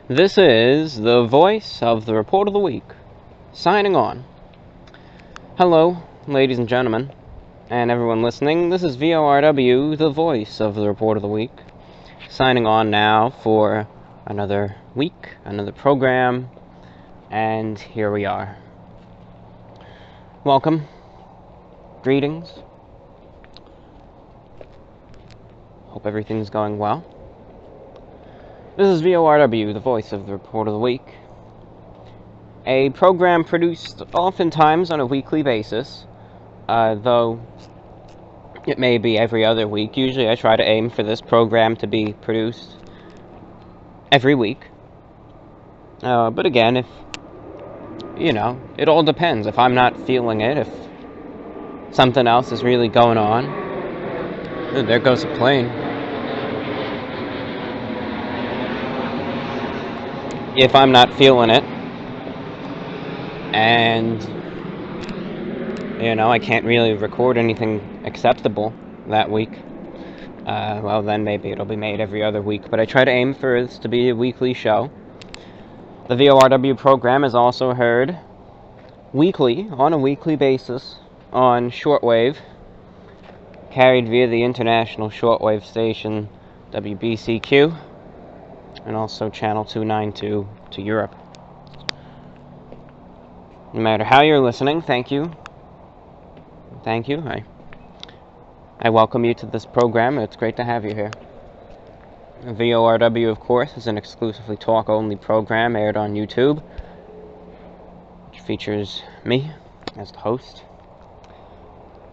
This is the voice of the Report of the Week, signing on. Hello, ladies and gentlemen, and everyone listening. This is VORW, the voice of the Report of the Week, signing on now for another week, another program, and here we are. Welcome. Greetings. Hope everything's going well. This is VORW, the voice of the Report of the Week, a program produced oftentimes on a weekly basis, though it may be every other week. Usually I try to aim for this program to be produced every week. But again, if, it all depends. If I'm not feeling it, if something else is really going on. Oh, there goes a plane. If I'm not feeling it, and, I can't really record anything acceptable that week, well, then maybe it'll be made every other week. But I try to aim for this to be a weekly show. The VORW program is also heard weekly, on a weekly basis, on shortwave, carried via the international shortwave station WBCQ, and also channel 292 to Europe. No matter how you're listening, thank you. Thank you. I welcome you to this program. It's great to have you here. VORW, of course, is an exclusively talk-only program aired on YouTube, which features me as the host.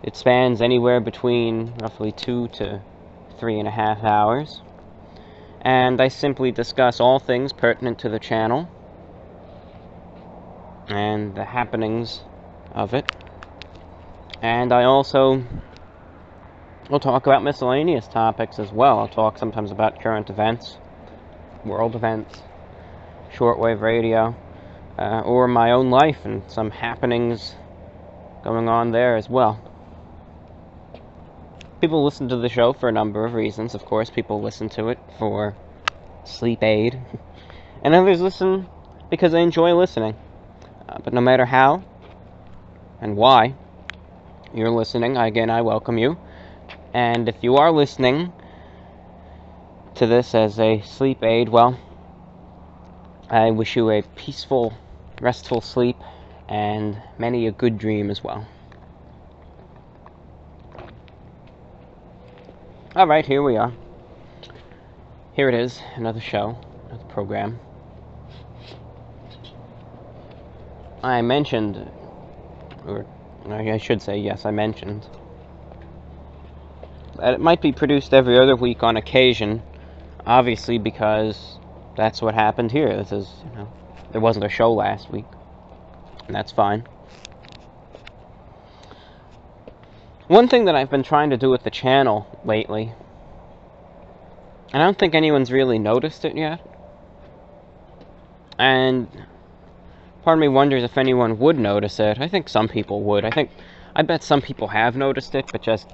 It spans anywhere between roughly 2 to 3.5 hours. And I simply discuss all things pertinent to the channel and the happenings of it. And I also will talk about miscellaneous topics as well. I'll talk sometimes about current events, world events, shortwave radio, or my own life and some happenings going on there as well. People listen to the show for a number of reasons. Of course, people listen to it for sleep aid, and others listen because they enjoy listening. But no matter how and why you're listening, again, I welcome you. And if you are listening to this as a sleep aid, well, I wish you a peaceful, restful sleep and many a good dream as well. Alright, here we are. Here it is, another show, another program. I mentioned, or I should say, yes, I mentioned, that it might be produced every other week on occasion, obviously because that's what happened here. This is, there wasn't a show last week, and that's fine. One thing that I've been trying to do with the channel lately, and I don't think anyone's really noticed it yet, and part of me wonders if anyone would notice it. I think some people would. I bet some people have noticed it, but just,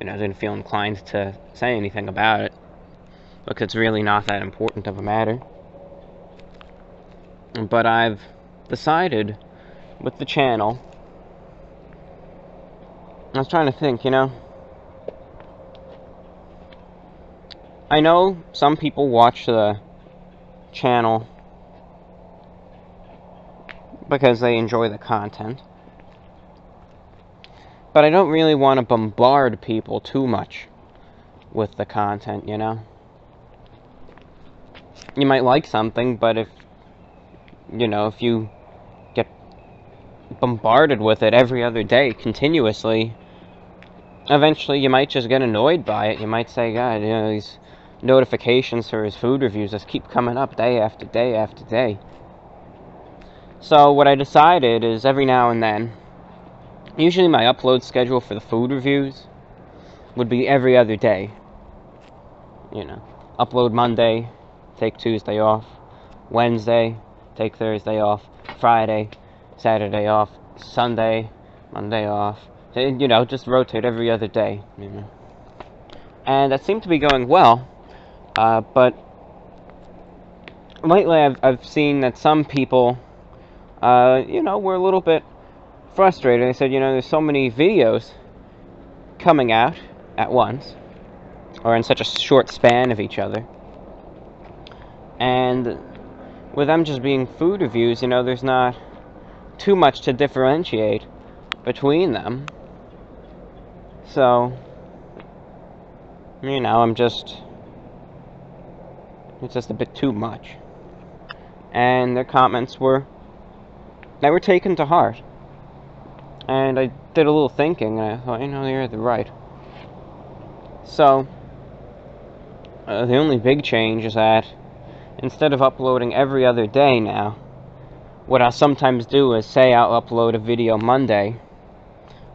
didn't feel inclined to say anything about it, because it's really not that important of a matter. But I've decided with the channel, I was trying to think, I know some people watch the channel because they enjoy the content, but I don't really want to bombard people too much with the content, You might like something, but if you get bombarded with it every other day continuously, eventually you might just get annoyed by it. You might say, God, these notifications for his food reviews just keep coming up day after day after day. So what I decided is every now and then, usually my upload schedule for the food reviews would be every other day. Upload Monday, take Tuesday off, Wednesday, take Thursday off, Friday, Saturday off, Sunday, Monday off. Just rotate every other day, And that seemed to be going well, but lately I've seen that some people, were a little bit frustrated. They said, there's so many videos coming out at once, or in such a short span of each other. And with them just being food reviews, there's not too much to differentiate between them. So, it's just a bit too much. And their comments were taken to heart. And I did a little thinking, and I thought, they're right. So, the only big change is that instead of uploading every other day now, what I'll sometimes do is say I'll upload a video Monday,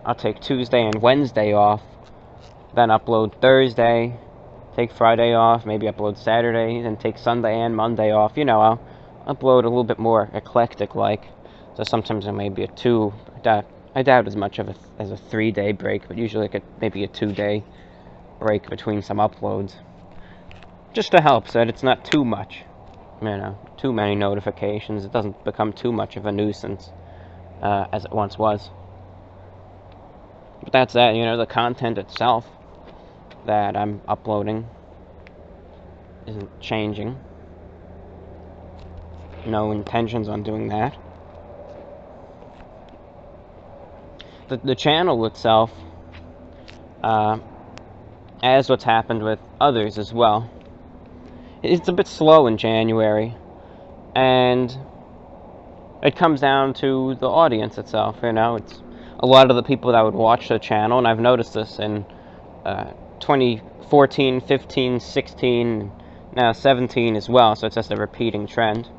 I'll take Tuesday and Wednesday off, then upload Thursday, take Friday off, maybe upload Saturday, then take Sunday and Monday off. I'll upload a little bit more eclectic-like. So sometimes it may be I doubt as much as a 3-day break, but usually maybe a 2-day break between some uploads. Just to help so that it's not too much. Too many notifications. It doesn't become too much of a nuisance as it once was. But that's that, the content itself that I'm uploading isn't changing. No intentions on doing that. The channel itself, as what's happened with others as well, it's a bit slow in January, and it comes down to the audience itself. It's a lot of the people that would watch the channel, and I've noticed this in 2014, 15, 16, now 17 as well, so it's just a repeating trend,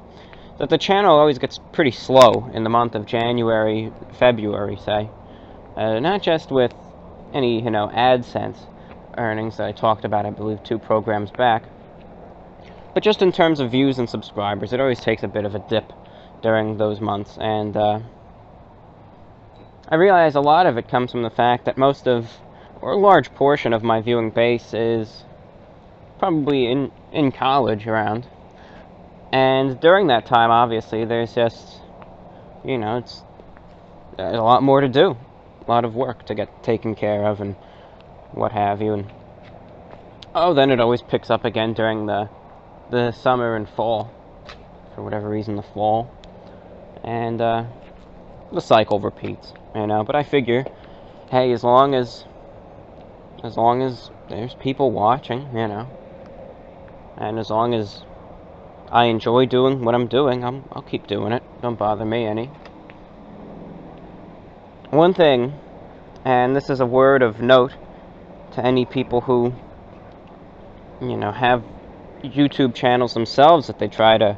that the channel always gets pretty slow in the month of January, February, say. Not just with any, AdSense earnings that I talked about, I believe, 2 programs back, but just in terms of views and subscribers, it always takes a bit of a dip during those months, and I realize a lot of it comes from the fact that or a large portion of my viewing base is probably in college around, and during that time, obviously, there's just, it's a lot more to do, a lot of work to get taken care of, and what have you, and then it always picks up again during the summer and fall, for whatever reason, the fall, and the cycle repeats, but I figure, hey, as long as there's people watching, and as long as I enjoy doing what I'm doing, I'll keep doing it. Don't bother me any. One thing, and this is a word of note to any people who, have YouTube channels themselves that they try to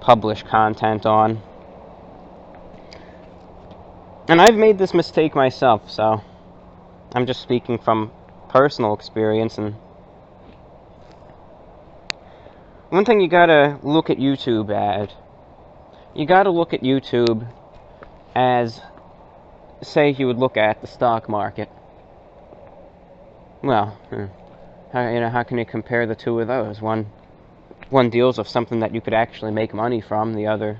publish content on. And I've made this mistake myself, so I'm just speaking from personal experience. And one thing you gotta look at YouTube as, say you would look at the stock market. Well, how can you compare the two of those? One deals with something that you could actually make money from. The other's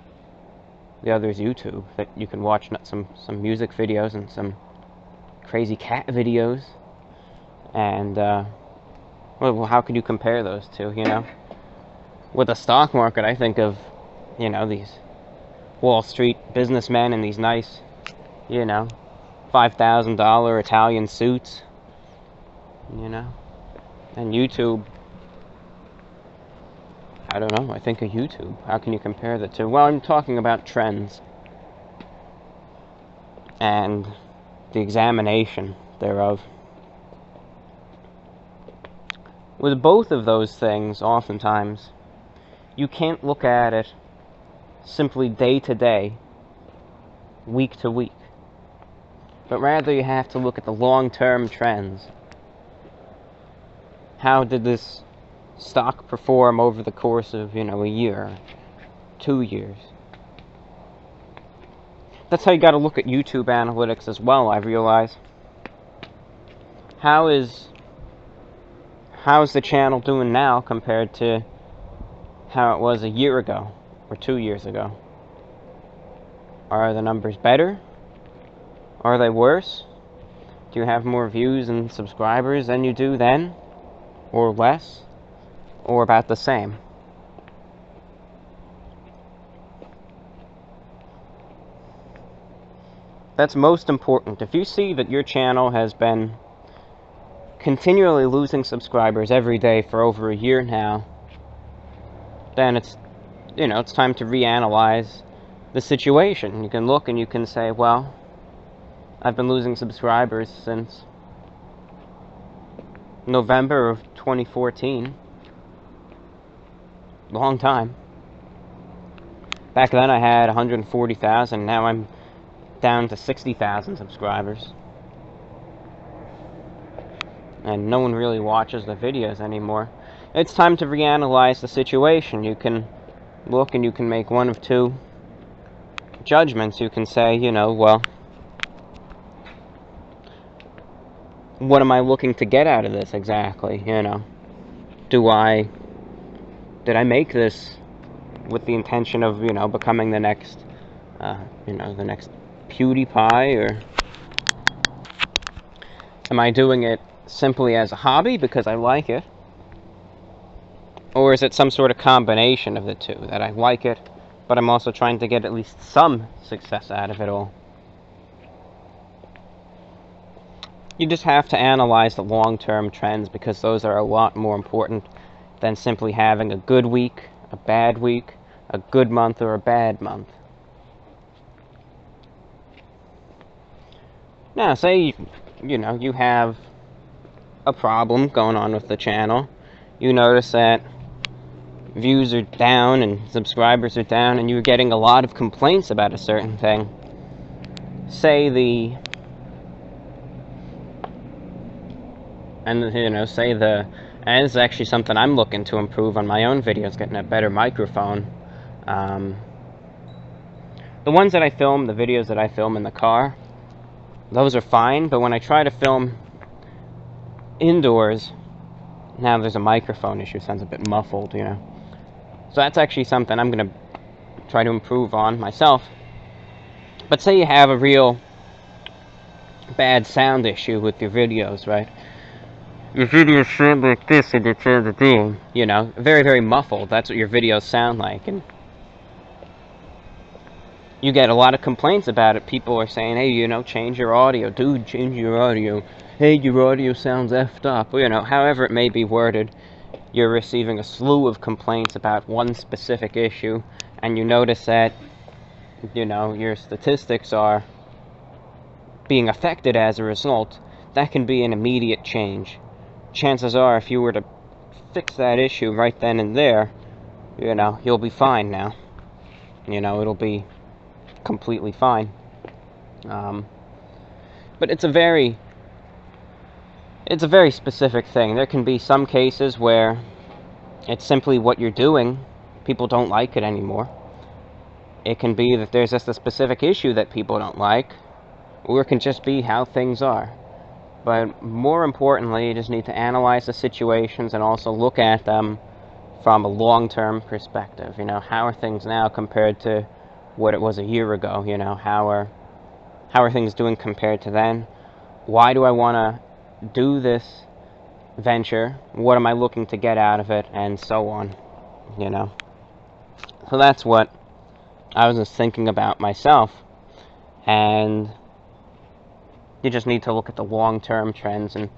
YouTube, that you can watch some music videos and some crazy cat videos. And well, how could you compare those two? With the stock market, I think of these Wall Street businessmen in these nice $5,000 Italian suits. And YouTube, I don't know, I think of YouTube. How can you compare the two? Well, I'm talking about trends and the examination thereof. With both of those things, oftentimes, you can't look at it simply day to day, week to week, but rather you have to look at the long-term trends. How did this stock perform over the course of, a year, 2 years? That's how you got to look at YouTube analytics as well, I realize. How's the channel doing now compared to how it was a year ago or 2 years ago? Are the numbers better? Are they worse? Do you have more views and subscribers than you do then? Or less? Or about the same? That's most important. If you see that your channel has been continually losing subscribers every day for over a year now, then it's time to reanalyze the situation. You can look and you can say, well, I've been losing subscribers since November of 2014. Long time. Back then I had 140,000, now I'm down to 60,000 subscribers. And no one really watches the videos anymore. It's time to reanalyze the situation. You can look and you can make one of two judgments. You can say, well, what am I looking to get out of this exactly? Did I make this with the intention of, becoming the next, the next PewDiePie, or am I doing it simply as a hobby because I like it? Or is it some sort of combination of the two, that I like it, but I'm also trying to get at least some success out of it all? You just have to analyze the long-term trends, because those are a lot more important than simply having a good week, a bad week, a good month, or a bad month. Now, say, you have a problem going on with the channel. You notice that views are down and subscribers are down, and you're getting a lot of complaints about a certain thing. And this is actually something I'm looking to improve on my own videos, getting a better microphone. The ones that I film, the videos that I film in the car, those are fine, but when I try to film indoors, now there's a microphone issue, sounds a bit muffled, So that's actually something I'm going to try to improve on myself. But say you have a real bad sound issue with your videos, right? Your videos sound like this, and it's very, very muffled. That's what your videos sound like, and you get a lot of complaints about it. People are saying, hey, change your audio. Dude, change your audio. Hey, your audio sounds effed up. However it may be worded, you're receiving a slew of complaints about one specific issue, and you notice that, your statistics are being affected as a result. That can be an immediate change. Chances are, if you were to fix that issue right then and there, you'll be fine now. It'll be completely fine. But it's a very specific thing. There can be some cases where it's simply what you're doing. People don't like it anymore. It can be that there's just a specific issue that people don't like, or it can just be how things are. But more importantly, you just need to analyze the situations and also look at them from a long-term perspective. How are things now compared to what it was a year ago? How are things doing compared to then? Why do I want to do this venture? What am I looking to get out of it? And so on, So that's what I was just thinking about myself. And you just need to look at the long-term trends and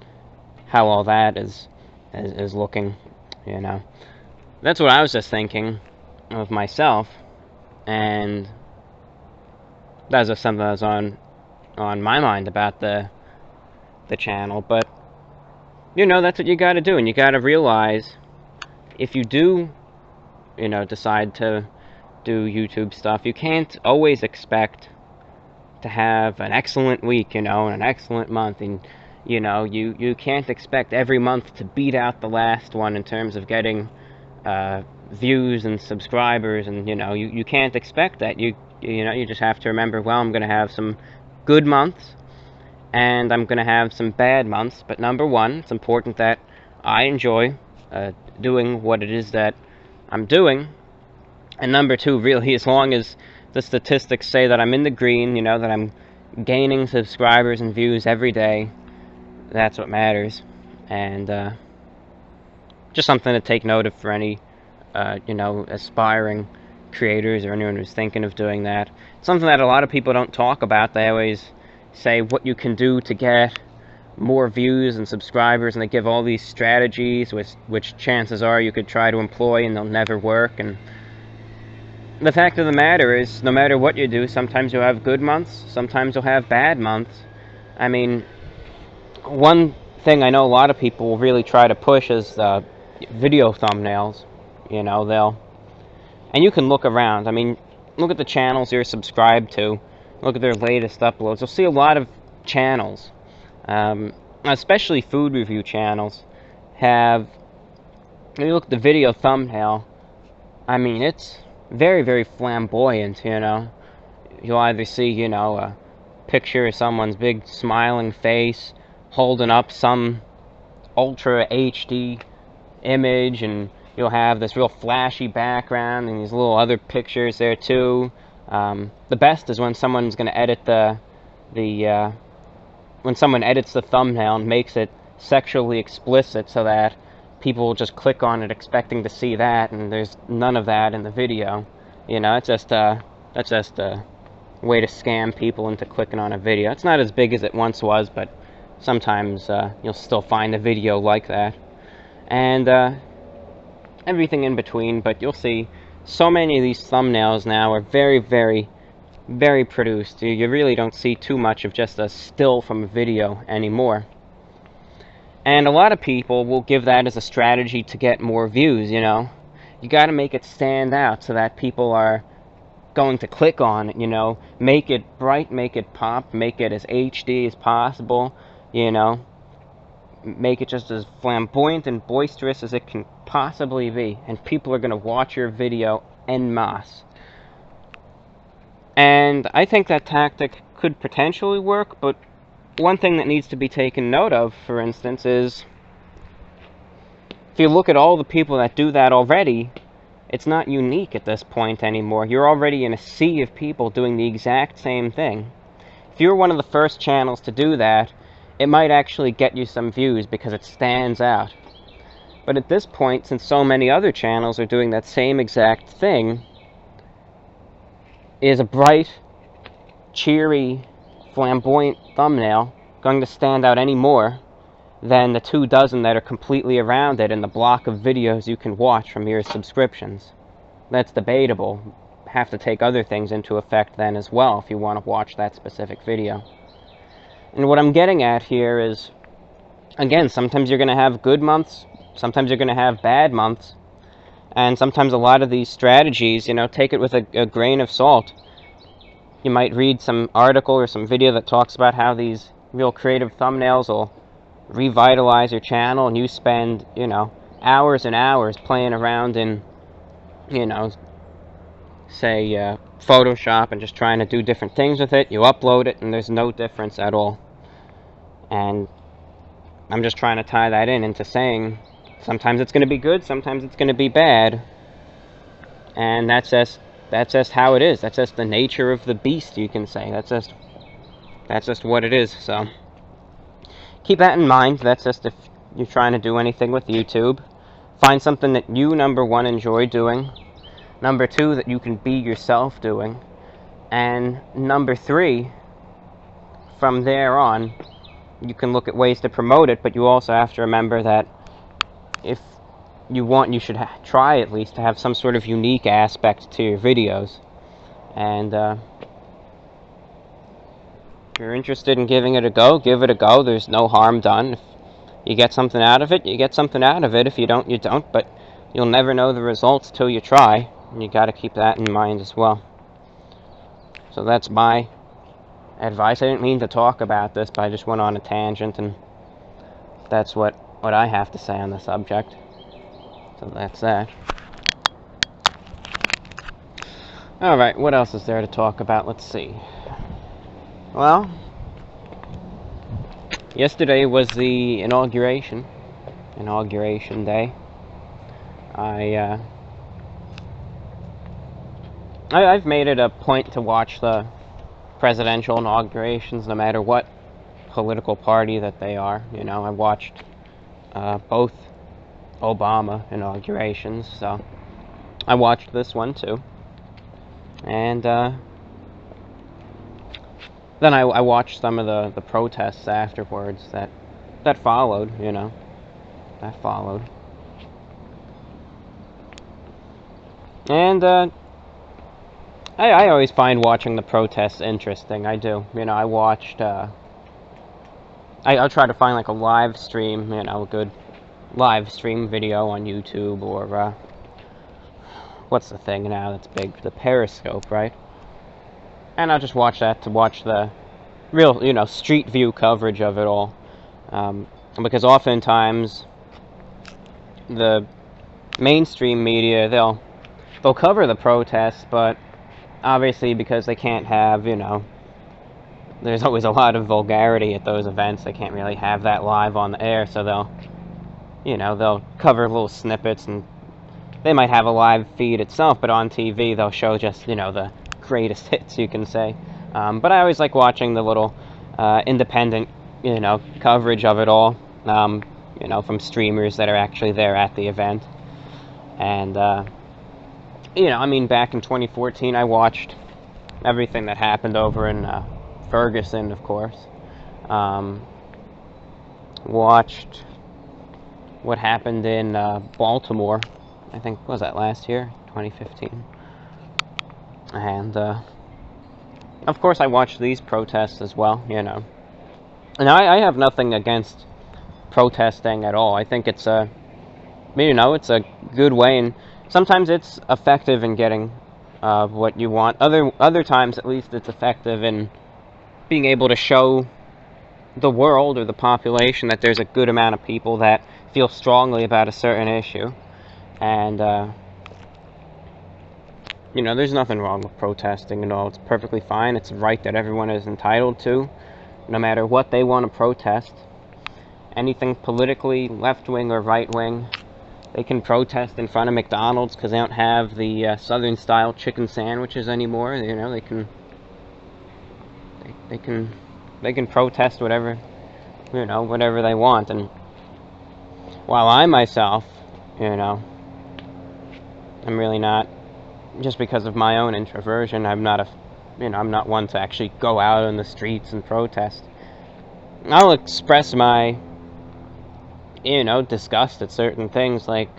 how all that is looking, That's what I was just thinking of myself, and that was just something that was on my mind about the channel. But, that's what you gotta do, and you gotta realize, if you do, decide to do YouTube stuff, you can't always expect to have an excellent week, and an excellent month, and you can't expect every month to beat out the last one in terms of getting views and subscribers, and you can't expect that. You just have to remember, well, I'm going to have some good months and I'm going to have some bad months, but number one, it's important that I enjoy doing what it is that I'm doing. And number two, really, as long as the statistics say that I'm in the green, you know, that I'm gaining subscribers and views every day, that's what matters. And just something to take note of for any, you know, aspiring creators or anyone who's thinking of doing that. Something that a lot of people don't talk about. They always say what you can do to get more views and subscribers, and they give all these strategies which chances are you could try to employ and they'll never work. And the fact of the matter is, no matter what you do, sometimes you'll have good months, sometimes you'll have bad months. I mean, one thing I know a lot of people will really try to push is video thumbnails. You know, and you can look around. I mean, look at the channels you're subscribed to, look at their latest uploads. You'll see a lot of channels, especially food review channels, have, when you look at the video thumbnail, I mean, it's very, very flamboyant, you know. You'll either see, you know, a picture of someone's big smiling face holding up some ultra HD image, and you'll have this real flashy background and these little other pictures there too. The best is when someone's going to edit when someone edits the thumbnail and makes it sexually explicit so that people will just click on it expecting to see that, and there's none of that in the video. You know, that's just a way to scam people into clicking on a video. It's not as big as it once was, but sometimes you'll still find a video like that. And everything in between, but you'll see so many of these thumbnails now are very, very, very produced. You really don't see too much of just a still from a video anymore. And a lot of people will give that as a strategy to get more views, you know. You gotta make it stand out so that people are going to click on it, you know. Make it bright, make it pop, make it as HD as possible, you know. Make it just as flamboyant and boisterous as it can possibly be, and people are going to watch your video en masse. And I think that tactic could potentially work, but one thing that needs to be taken note of, for instance, is if you look at all the people that do that already, it's not unique at this point anymore. You're already in a sea of people doing the exact same thing. If you're one of the first channels to do that, it might actually get you some views because it stands out. But at this point, since so many other channels are doing that same exact thing, is a bright, cheery, flamboyant thumbnail going to stand out any more than the 24 that are completely around it in the block of videos you can watch from your subscriptions? That's debatable. Have to take other things into effect then as well if you want to watch that specific video. And what I'm getting at here is, again, sometimes you're going to have good months, sometimes you're going to have bad months, and sometimes a lot of these strategies, you know, take it with a grain of salt. You might read some article or some video that talks about how these real creative thumbnails will revitalize your channel, and you spend, you know, hours and hours playing around in, you know, say Photoshop and just trying to do different things with it. You upload it and there's no difference at all. And I'm just trying to tie that into saying sometimes it's going to be good, sometimes it's going to be bad, and that's just how it is. That's just the nature of the beast, you can say. That's just what it is. So keep that in mind. That's just if you're trying to do anything with YouTube. Find something that you, number one, enjoy doing. Number two, that you can be yourself doing. And number three, from there on, you can look at ways to promote it, but you also have to remember that if you want, you should try at least to have some sort of unique aspect to your videos. And if you're interested in giving it a go, give it a go. There's no harm done. If you get something out of it, you get something out of it. If you don't, you don't. But you'll never know the results till you try. And you got to keep that in mind as well. So that's my advice. I didn't mean to talk about this, but I just went on a tangent, and that's what I have to say on the subject. So that's that. Alright, what else is there to talk about? Let's see. Well, yesterday was the inauguration day. I I've made it a point to watch the presidential inaugurations, no matter what political party that they are. You know, I watched both Obama inaugurations, so I watched this one too. And then I watched some of the protests afterwards that followed, you know, that followed. And I always find watching the protests interesting. I do. You know, I watched, I'll try to find like a live stream, you know, a good live stream video on YouTube, or what's the thing now that's big? The Periscope, right? And I'll just watch that to watch the real, you know, street view coverage of it all. Because oftentimes the mainstream media, they'll cover the protests, but obviously because they can't have, you know, there's always a lot of vulgarity at those events, they can't really have that live on the air, so they'll, you know, they'll cover little snippets, and they might have a live feed itself, but on TV they'll show just, you know, the greatest hits, you can say. But I always like watching the little independent, you know, coverage of it all, you know, from streamers that are actually there at the event. And you know, I mean, back in 2014, I watched everything that happened over in Ferguson, of course. Watched what happened in Baltimore, I think, what was that, last year? 2015. And, of course, I watched these protests as well, you know. And I have nothing against protesting at all. I think it's a, you know, it's a good way, and sometimes it's effective in getting what you want. Other times, at least, it's effective in being able to show the world or the population that there's a good amount of people that feel strongly about a certain issue. And, you know, there's nothing wrong with protesting at all. It's perfectly fine. It's a right that everyone is entitled to, no matter what they want to protest. Anything politically left-wing or right-wing, they can protest in front of McDonald's because they don't have the Southern-style chicken sandwiches anymore. You know, they can protest whatever, you know, whatever they want. And while I myself, you know, I'm really not, just because of my own introversion, I'm not one to actually go out on the streets and protest. I'll express my, you know, disgust at certain things, like,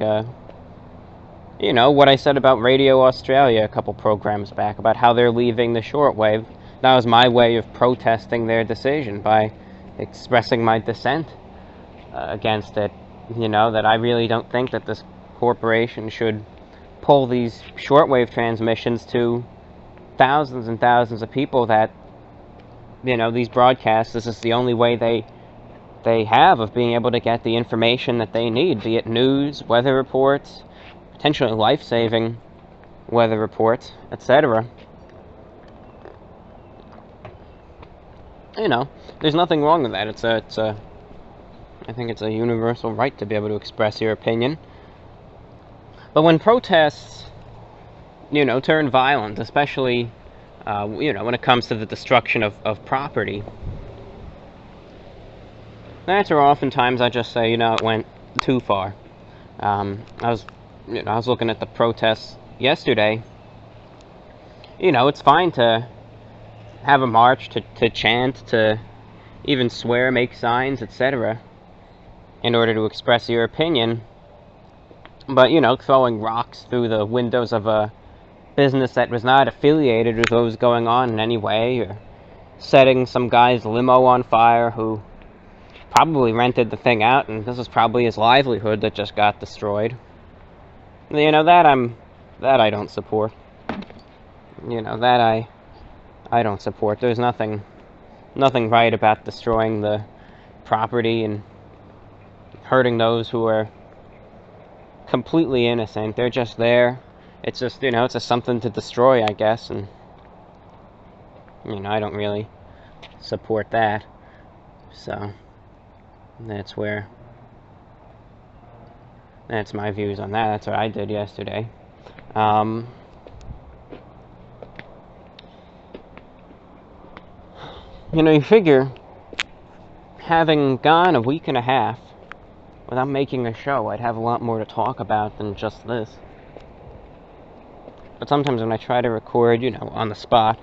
you know, what I said about Radio Australia a couple programs back, about how they're leaving the shortwave. That was my way of protesting their decision, by expressing my dissent against it. You know, that I really don't think that this corporation should pull these shortwave transmissions to thousands and thousands of people, that, you know, these broadcasts, this is the only way they have of being able to get the information that they need, be it news, weather reports, potentially life-saving weather reports, etc. You know, there's nothing wrong with that. I think it's a universal right to be able to express your opinion. But when protests, you know, turn violent, especially, you know, when it comes to the destruction of property, that's where oftentimes I just say, you know, it went too far. I was looking at the protests yesterday. You know, it's fine to have a march, to chant, to even swear, make signs, etc., in order to express your opinion. But, you know, throwing rocks through the windows of a business that was not affiliated with what was going on in any way, or setting some guy's limo on fire who probably rented the thing out, and this was probably his livelihood that just got destroyed. You know, that I don't support. You know, that I don't support. There's nothing right about destroying the property and hurting those who are completely innocent. They're just there. It's just, you know, it's just something to destroy, I guess, and, you know, I don't really support that. So that's my views on that. That's what I did yesterday. You figure, having gone a week and a half without making a show, I'd have a lot more to talk about than just this. But sometimes when I try to record, on the spot,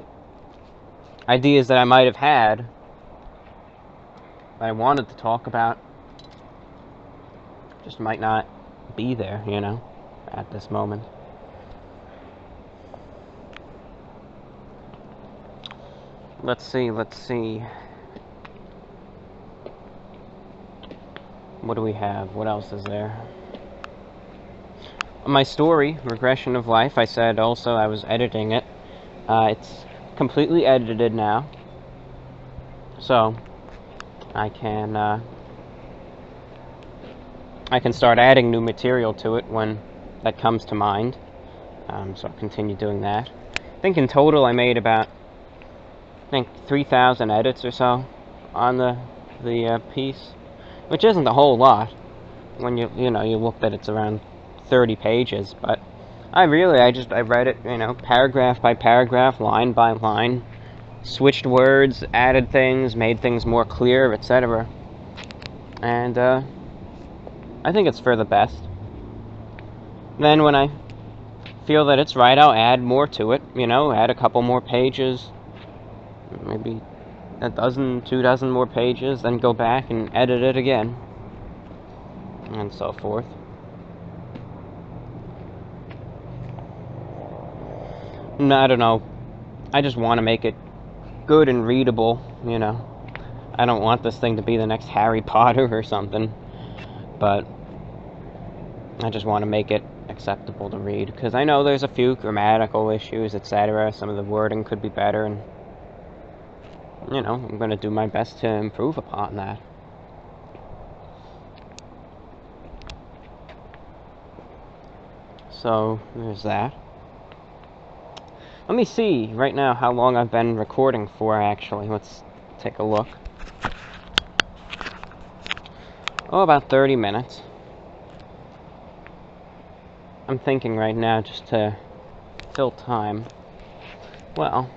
ideas that I might have had that I wanted to talk about just might not be there, at this moment. Let's see. What do we have? What else is there? My story, Regression of Life, I said also I was editing it. It's completely edited now. So, I can start adding new material to it when that comes to mind. So I'll continue doing that. I think in total I made about 3,000 edits or so on the piece, which isn't a whole lot when you look that it's around 30 pages. But I read it paragraph by paragraph, line by line, switched words, added things, made things more clear, etc. And I think it's for the best. Then when I feel that it's right, I'll add more to it, add a couple more pages, maybe a dozen, 2 dozen more pages, then go back and edit it again, and so forth. No, I don't know. I just want to make it good and readable, I don't want this thing to be the next Harry Potter or something, but I just want to make it acceptable to read, because I know there's a few grammatical issues, etc. Some of the wording could be better, and I'm going to do my best to improve upon that. So, there's that. Let me see right now how long I've been recording for, actually. Let's take a look. About 30 minutes. I'm thinking right now, just to fill time. Well,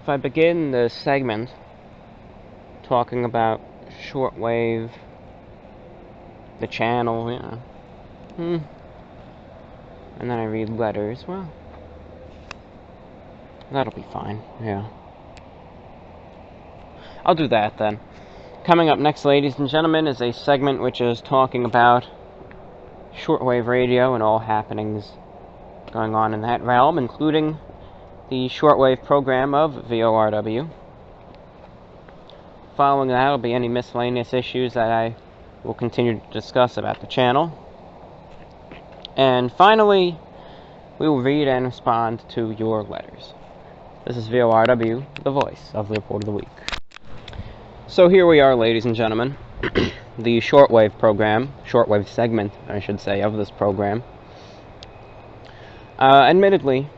if I begin the segment talking about shortwave, the channel, and then I read letters, well, that'll be fine, yeah. I'll do that then. Coming up next, ladies and gentlemen, is a segment which is talking about shortwave radio and all happenings going on in that realm, including the shortwave program of VORW. Following that will be any miscellaneous issues that I will continue to discuss about the channel. And finally, we will read and respond to your letters. This is VORW, the voice of the Report of the Week. So here we are, ladies and gentlemen. The shortwave program, shortwave segment, I should say, of this program. Admittedly,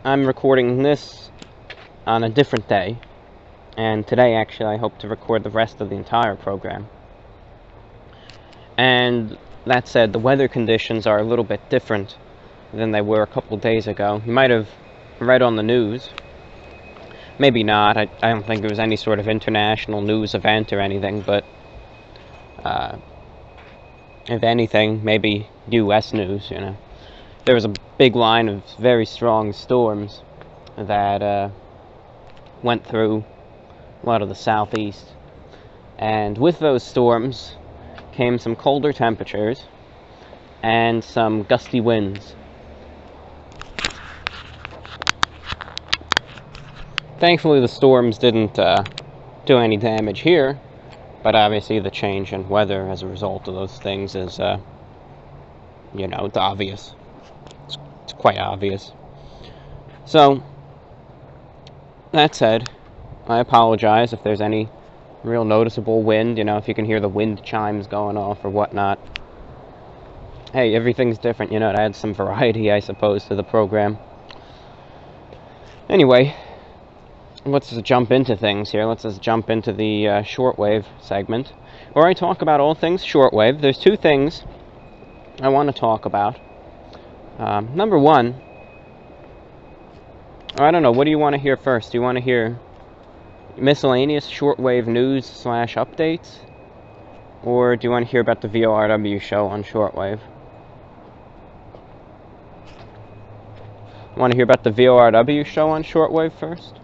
I'm recording this on a different day, and today, actually, I hope to record the rest of the entire program. And that said, the weather conditions are a little bit different than they were a couple days ago. You might have read on the news. Maybe not. I don't think there was any sort of international news event or anything, but if anything, maybe U.S. news, There was a big line of very strong storms that went through a lot of the southeast. And with those storms came some colder temperatures and some gusty winds. Thankfully, the storms didn't do any damage here, but obviously the change in weather as a result of those things is, it's obvious. It's quite obvious. So, that said, I apologize if there's any real noticeable wind, if you can hear the wind chimes going off or whatnot. Hey, everything's different, it adds some variety, I suppose, to the program. Anyway, let's just jump into things here. Let's just jump into the shortwave segment, where I talk about all things shortwave. There's two things I want to talk about. Number one, I don't know, what do you want to hear first? Do you want to hear miscellaneous shortwave news / updates? Or do you want to hear about the VORW show on shortwave? Want to hear about the VORW show on shortwave first?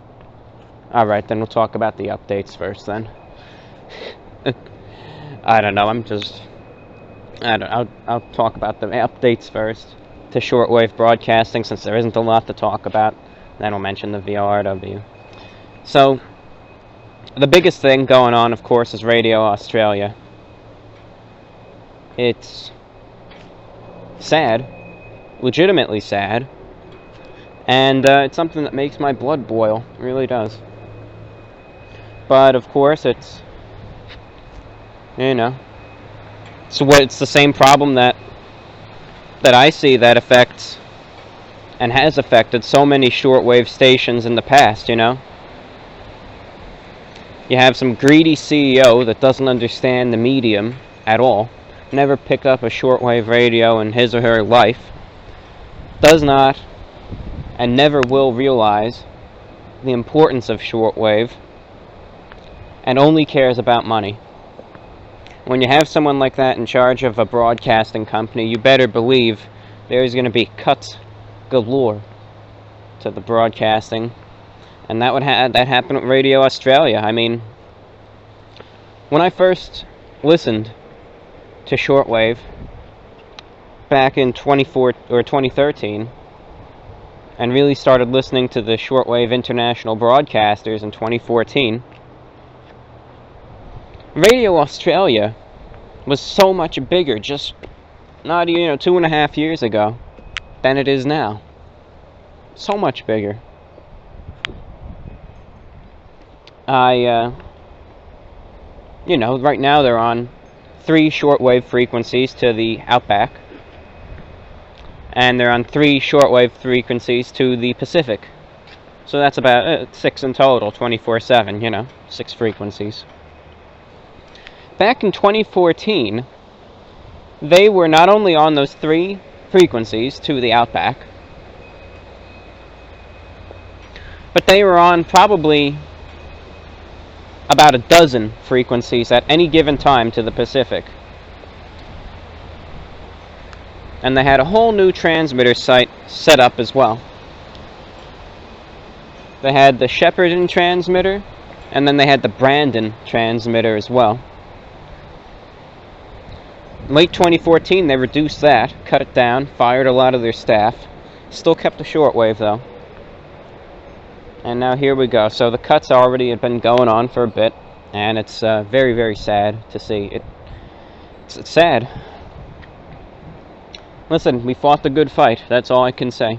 Alright, then we'll talk about the updates first then. I don't know, I'll talk about the updates first to shortwave broadcasting, since there isn't a lot to talk about. Then we'll mention the VORW. So, the biggest thing going on, of course, is Radio Australia. It's sad, legitimately sad, and it's something that makes my blood boil. It really does. But of course, it's, you know, it's the same problem that I see that affects and has affected so many shortwave stations in the past. You know, you have some greedy CEO that doesn't understand the medium at all, never picked up a shortwave radio in his or her life, does not and never will realize the importance of shortwave, and only cares about money. When you have someone like that in charge of a broadcasting company, you better believe there's going to be cuts galore to the broadcasting, and that happened with Radio Australia. I mean, when I first listened to shortwave back in 2013, and really started listening to the shortwave international broadcasters in 2014, Radio Australia was so much bigger just not 2.5 years ago than it is now. So much bigger. Right now they're on 3 shortwave frequencies to the Outback, and they're on 3 shortwave frequencies to the Pacific. So that's about 6 in total, 24/7, 6 frequencies. Back in 2014, they were not only on those 3 frequencies to the Outback, but they were on probably about a dozen frequencies at any given time to the Pacific. And they had a whole new transmitter site set up as well. They had the Shepparton transmitter, and then they had the Brandon transmitter as well. Late 2014, they reduced that, cut it down, fired a lot of their staff. Still kept the shortwave, though. And now here we go. So the cuts already had been going on for a bit, and it's very, very sad to see. It's sad. Listen, we fought the good fight. That's all I can say.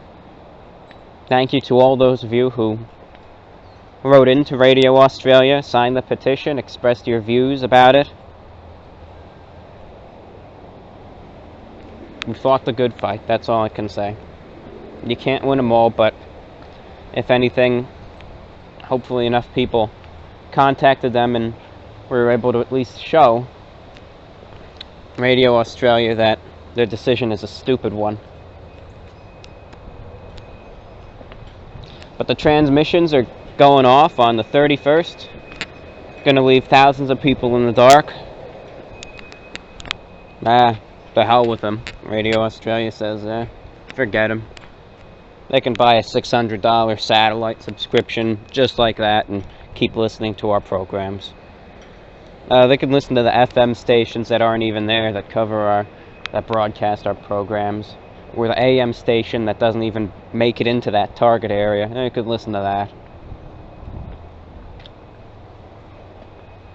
Thank you to all those of you who wrote into Radio Australia, signed the petition, expressed your views about it. We fought the good fight. That's all I can say. You can't win them all, but if anything, hopefully enough people contacted them and were able to at least show Radio Australia that their decision is a stupid one. But the transmissions are going off on the 31st. Going to leave thousands of people in the dark. The hell with them. Radio Australia says, forget them. They can buy a $600 satellite subscription just like that and keep listening to our programs. They can listen to the FM stations that aren't even there, that broadcast our programs, or the AM station that doesn't even make it into that target area. They could listen to that.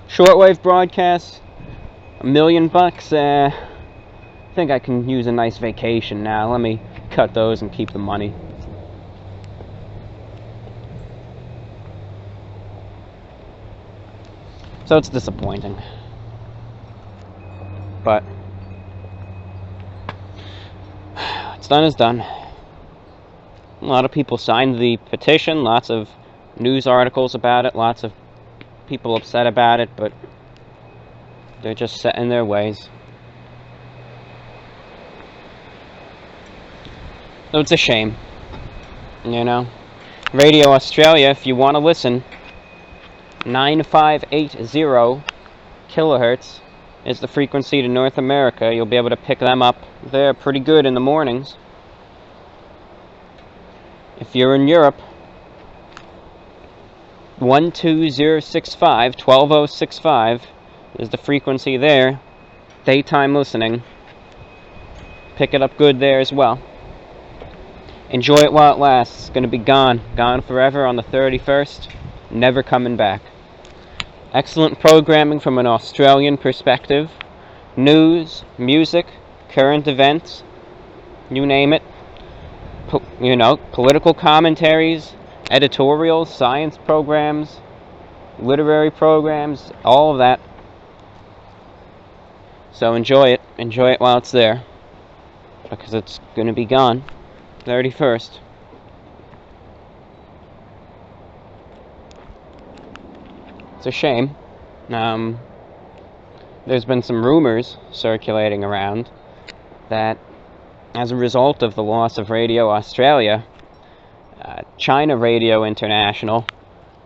Shortwave broadcasts, $1 million. I think I can use a nice vacation now. Let me cut those and keep the money. So it's disappointing. But what's done is done. A lot of people signed the petition, lots of news articles about it, lots of people upset about it, but they're just set in their ways. So it's a shame. Radio Australia, if you want to listen, 9580 kilohertz is the frequency to North America. You'll be able to pick them up. They're pretty good in the mornings. If you're in Europe, 12065 is the frequency there. Daytime listening. Pick it up good there as well. Enjoy it while it lasts. It's going to be gone. Gone forever on the 31st. Never coming back. Excellent programming from an Australian perspective. News, music, current events, you name it. Political commentaries, editorials, science programs, literary programs, all of that. So enjoy it. Enjoy it while it's there. Because it's going to be gone. 31st. It's a shame. There's been some rumors circulating around that as a result of the loss of Radio Australia, China Radio International,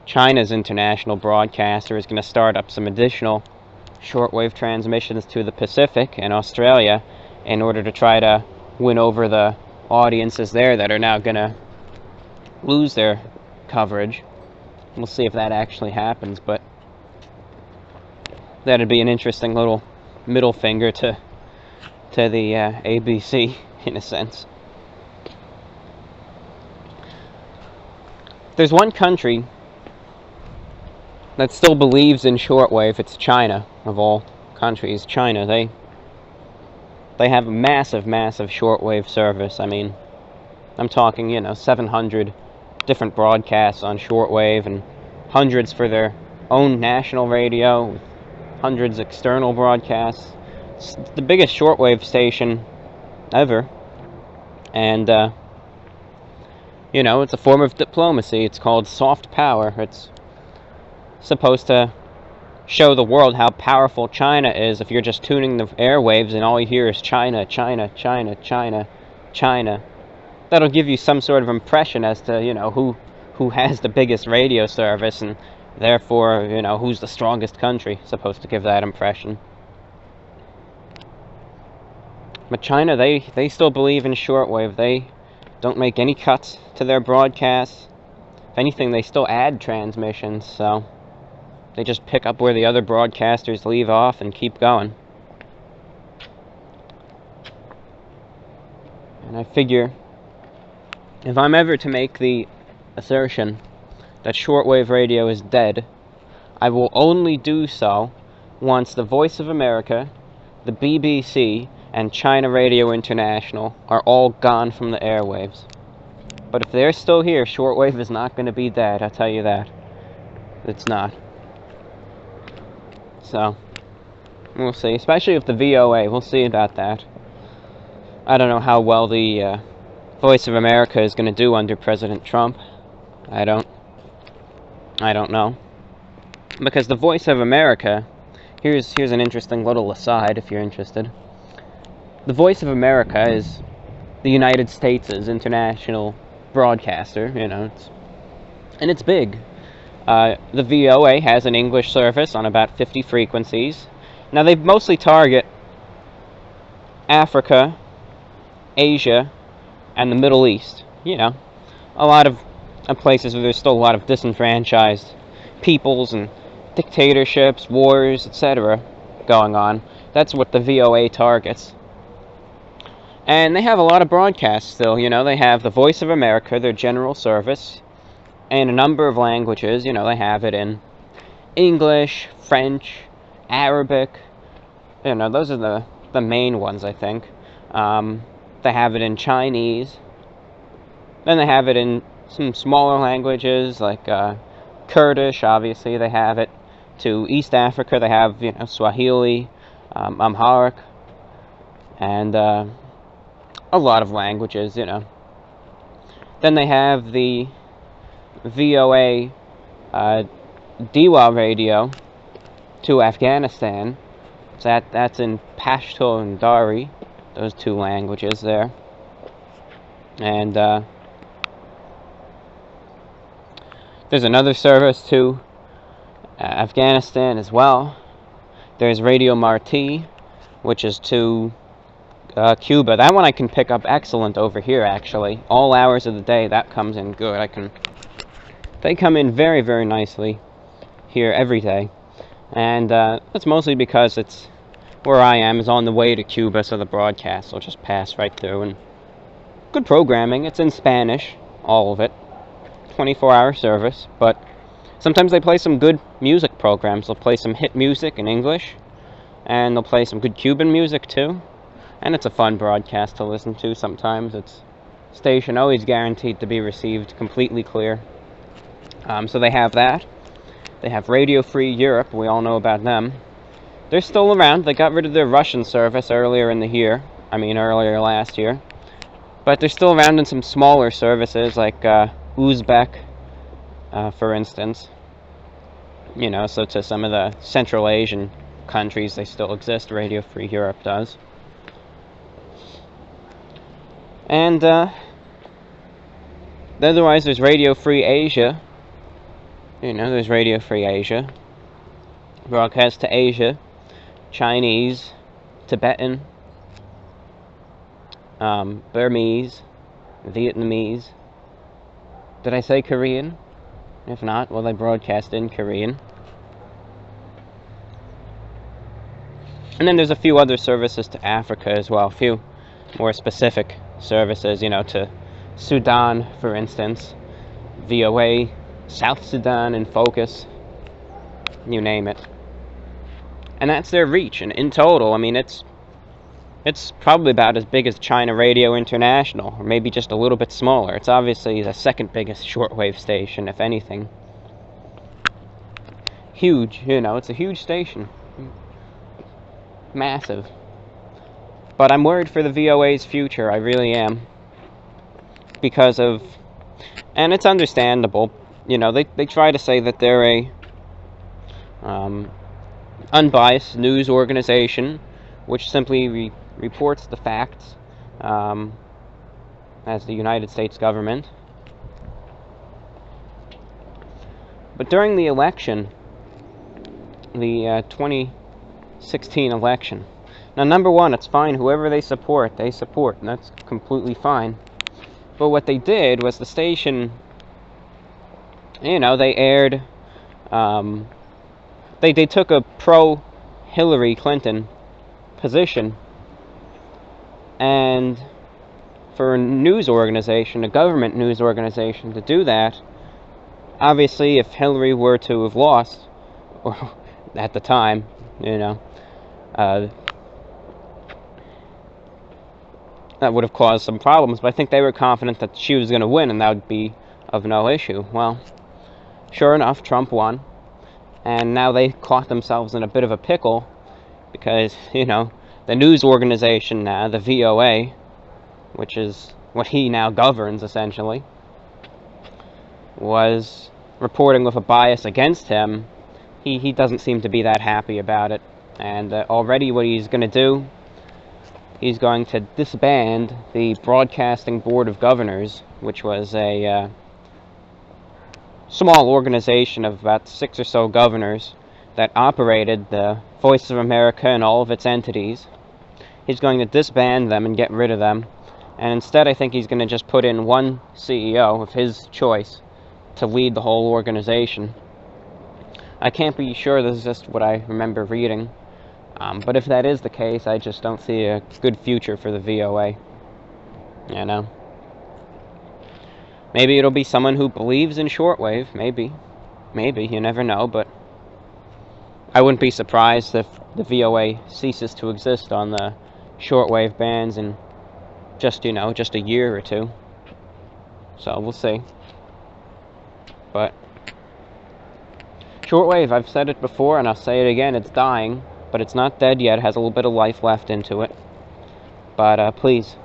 China's international broadcaster, is going to start up some additional shortwave transmissions to the Pacific and Australia in order to try to win over the audiences there that are now going to lose their coverage. We'll see if that actually happens, but that'd be an interesting little middle finger to the ABC, in a sense. If there's one country that still believes in shortwave, it's China, of all countries. China, they have a massive shortwave service. I mean, I'm talking, 700 different broadcasts on shortwave and hundreds for their own national radio, hundreds external broadcasts. It's the biggest shortwave station ever. And, it's a form of diplomacy. It's called soft power. It's supposed to show the world how powerful China is if you're just tuning the airwaves and all you hear is China, China, China, China, China. That'll give you some sort of impression as to, who has the biggest radio service, and therefore, who's the strongest country. Supposed to give that impression. But China, they still believe in shortwave. They don't make any cuts to their broadcasts. If anything, they still add transmissions, so they just pick up where the other broadcasters leave off and keep going. And I figure, if I'm ever to make the assertion that shortwave radio is dead, I will only do so once the Voice of America, the BBC, and China Radio International are all gone from the airwaves. But if they're still here, shortwave is not going to be dead, I'll tell you that. It's not. So, we'll see. Especially with the VOA, we'll see about that. I don't know how well the Voice of America is going to do under President Trump. I don't know. Because the Voice of America, here's an interesting little aside if you're interested. The Voice of America is the United States' international broadcaster, and it's big. The VOA has an English service on about 50 frequencies. Now, they mostly target Africa, Asia, and the Middle East. A lot of places where there's still a lot of disenfranchised peoples and dictatorships, wars, etc. going on. That's what the VOA targets. And they have a lot of broadcasts still. They have the Voice of America, their general service, in a number of languages. They have it in English, French, Arabic. Those are the main ones, I think. They have it in Chinese. Then they have it in some smaller languages, like Kurdish, obviously. They have it to East Africa. They have, Swahili, Amharic, and a lot of languages, Then they have the VOA Diwa radio to Afghanistan. That's in Pashto and Dari, those two languages there. And there's another service to Afghanistan as well. There's Radio Marti, which is to Cuba. That one I can pick up excellent over here, actually. All hours of the day, that comes in good. They come in very, very nicely here every day. And that's mostly because it's where I am is on the way to Cuba, so the broadcast will just pass right through. And good programming. It's in Spanish, all of it. 24-hour service, but sometimes they play some good music programs. They'll play some hit music in English, and they'll play some good Cuban music too. And it's a fun broadcast to listen to sometimes. It's station always guaranteed to be received completely clear. So they have that. They have Radio Free Europe. We all know about them. They're still around. They got rid of their Russian service earlier last year. But they're still around in some smaller services like Uzbek, for instance. So to some of the Central Asian countries, they still exist. Radio Free Europe does. And otherwise, there's Radio Free Asia. There's Radio Free Asia. Broadcast to Asia, Chinese, Tibetan, Burmese, Vietnamese. Did I say Korean? If not, well, they broadcast in Korean. And then there's a few other services to Africa as well. A few more specific services, to Sudan, for instance. VOA, South Sudan in focus. You name it. And that's their reach. And in total, it's probably about as big as China Radio International, or maybe just a little bit smaller. It's obviously the second biggest shortwave station, if anything. Huge, it's a huge station. Massive. But I'm worried for the VOA's future, I really am. Because of... And it's understandable. They try to say that they're a unbiased news organization, which simply reports the facts as the United States government. But during the election, the 2016 election, now number one, it's fine, whoever they support, and that's completely fine. But what they did was the station, they aired, they took a pro-Hillary Clinton position, and for a news organization, a government news organization, to do that, obviously if Hillary were to have lost, or at the time, that would have caused some problems, but I think they were confident that she was going to win, and that would be of no issue. Well, sure enough, Trump won, and now they caught themselves in a bit of a pickle, because, the news organization now, the VOA, which is what he now governs, essentially, was reporting with a bias against him. He doesn't seem to be that happy about it, and already what he's going to do, he's going to disband the Broadcasting Board of Governors, which was a small organization of about 6 or so governors that operated the Voice of America and all of its entities. He's going to disband them and get rid of them, and instead I think he's going to just put in one CEO of his choice to lead the whole organization. I can't be sure, this is just what I remember reading. But if that is the case, I just don't see a good future for the VOA. Maybe it'll be someone who believes in shortwave. Maybe, you never know, but I wouldn't be surprised if the VOA ceases to exist on the shortwave bands in just a year or two. So we'll see. But shortwave, I've said it before and I'll say it again, it's dying. But it's not dead yet, it has a little bit of life left into it. But please,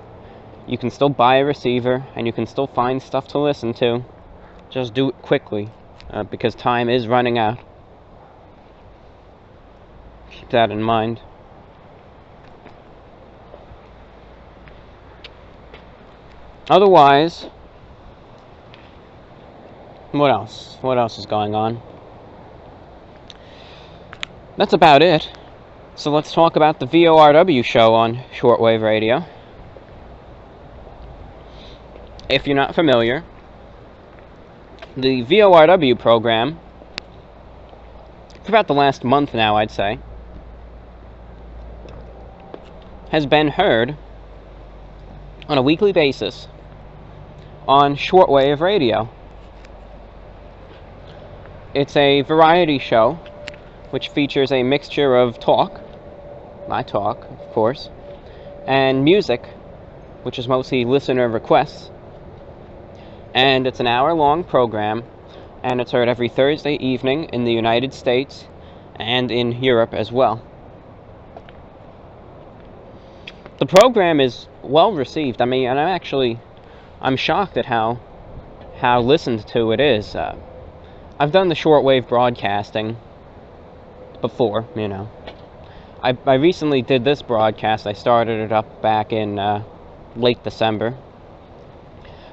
you can still buy a receiver, and you can still find stuff to listen to. Just do it quickly, because time is running out. Keep that in mind. Otherwise, what else? What else is going on? That's about it. So let's talk about the VORW show on shortwave radio. If you're not familiar, the VORW program, for about the last month now, I'd say, has been heard on a weekly basis on shortwave radio. It's a variety show which features a mixture of talk, my talk, of course, and music, which is mostly listener requests. And it's an hour-long program, and it's heard every Thursday evening in the United States and in Europe as well. The program is well received. I mean, and I'm shocked at how listened to it is. I've done the shortwave broadcasting before, you know. I recently did this broadcast. I started it up back in late December.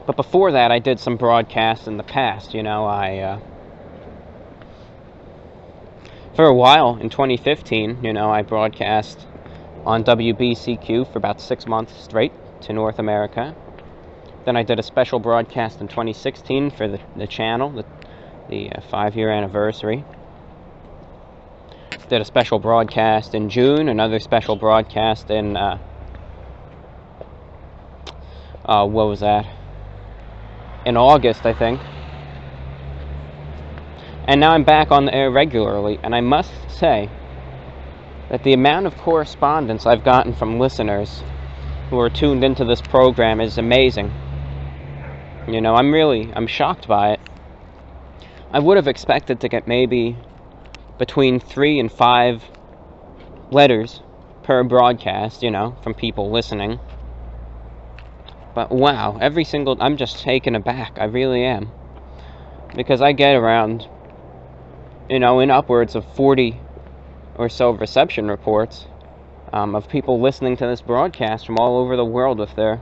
But before that, I did some broadcasts in the past. You know, for a while in 2015, you know, I broadcast on WBCQ for about 6 months straight to North America. Then I did a special broadcast in 2016 for the channel, the 5-year anniversary. Did a special broadcast in June, another special broadcast in, what was that? In August, I think. And now I'm back on the air regularly, and I must say that the amount of correspondence I've gotten from listeners who are tuned into this program is amazing. You know, I'm shocked by it. I would have expected to get maybe between 3 and 5 letters per broadcast, you know, from people listening. But wow, I'm just taken aback, I really am. Because I get around, you know, in upwards of 40 or so reception reports of people listening to this broadcast from all over the world with their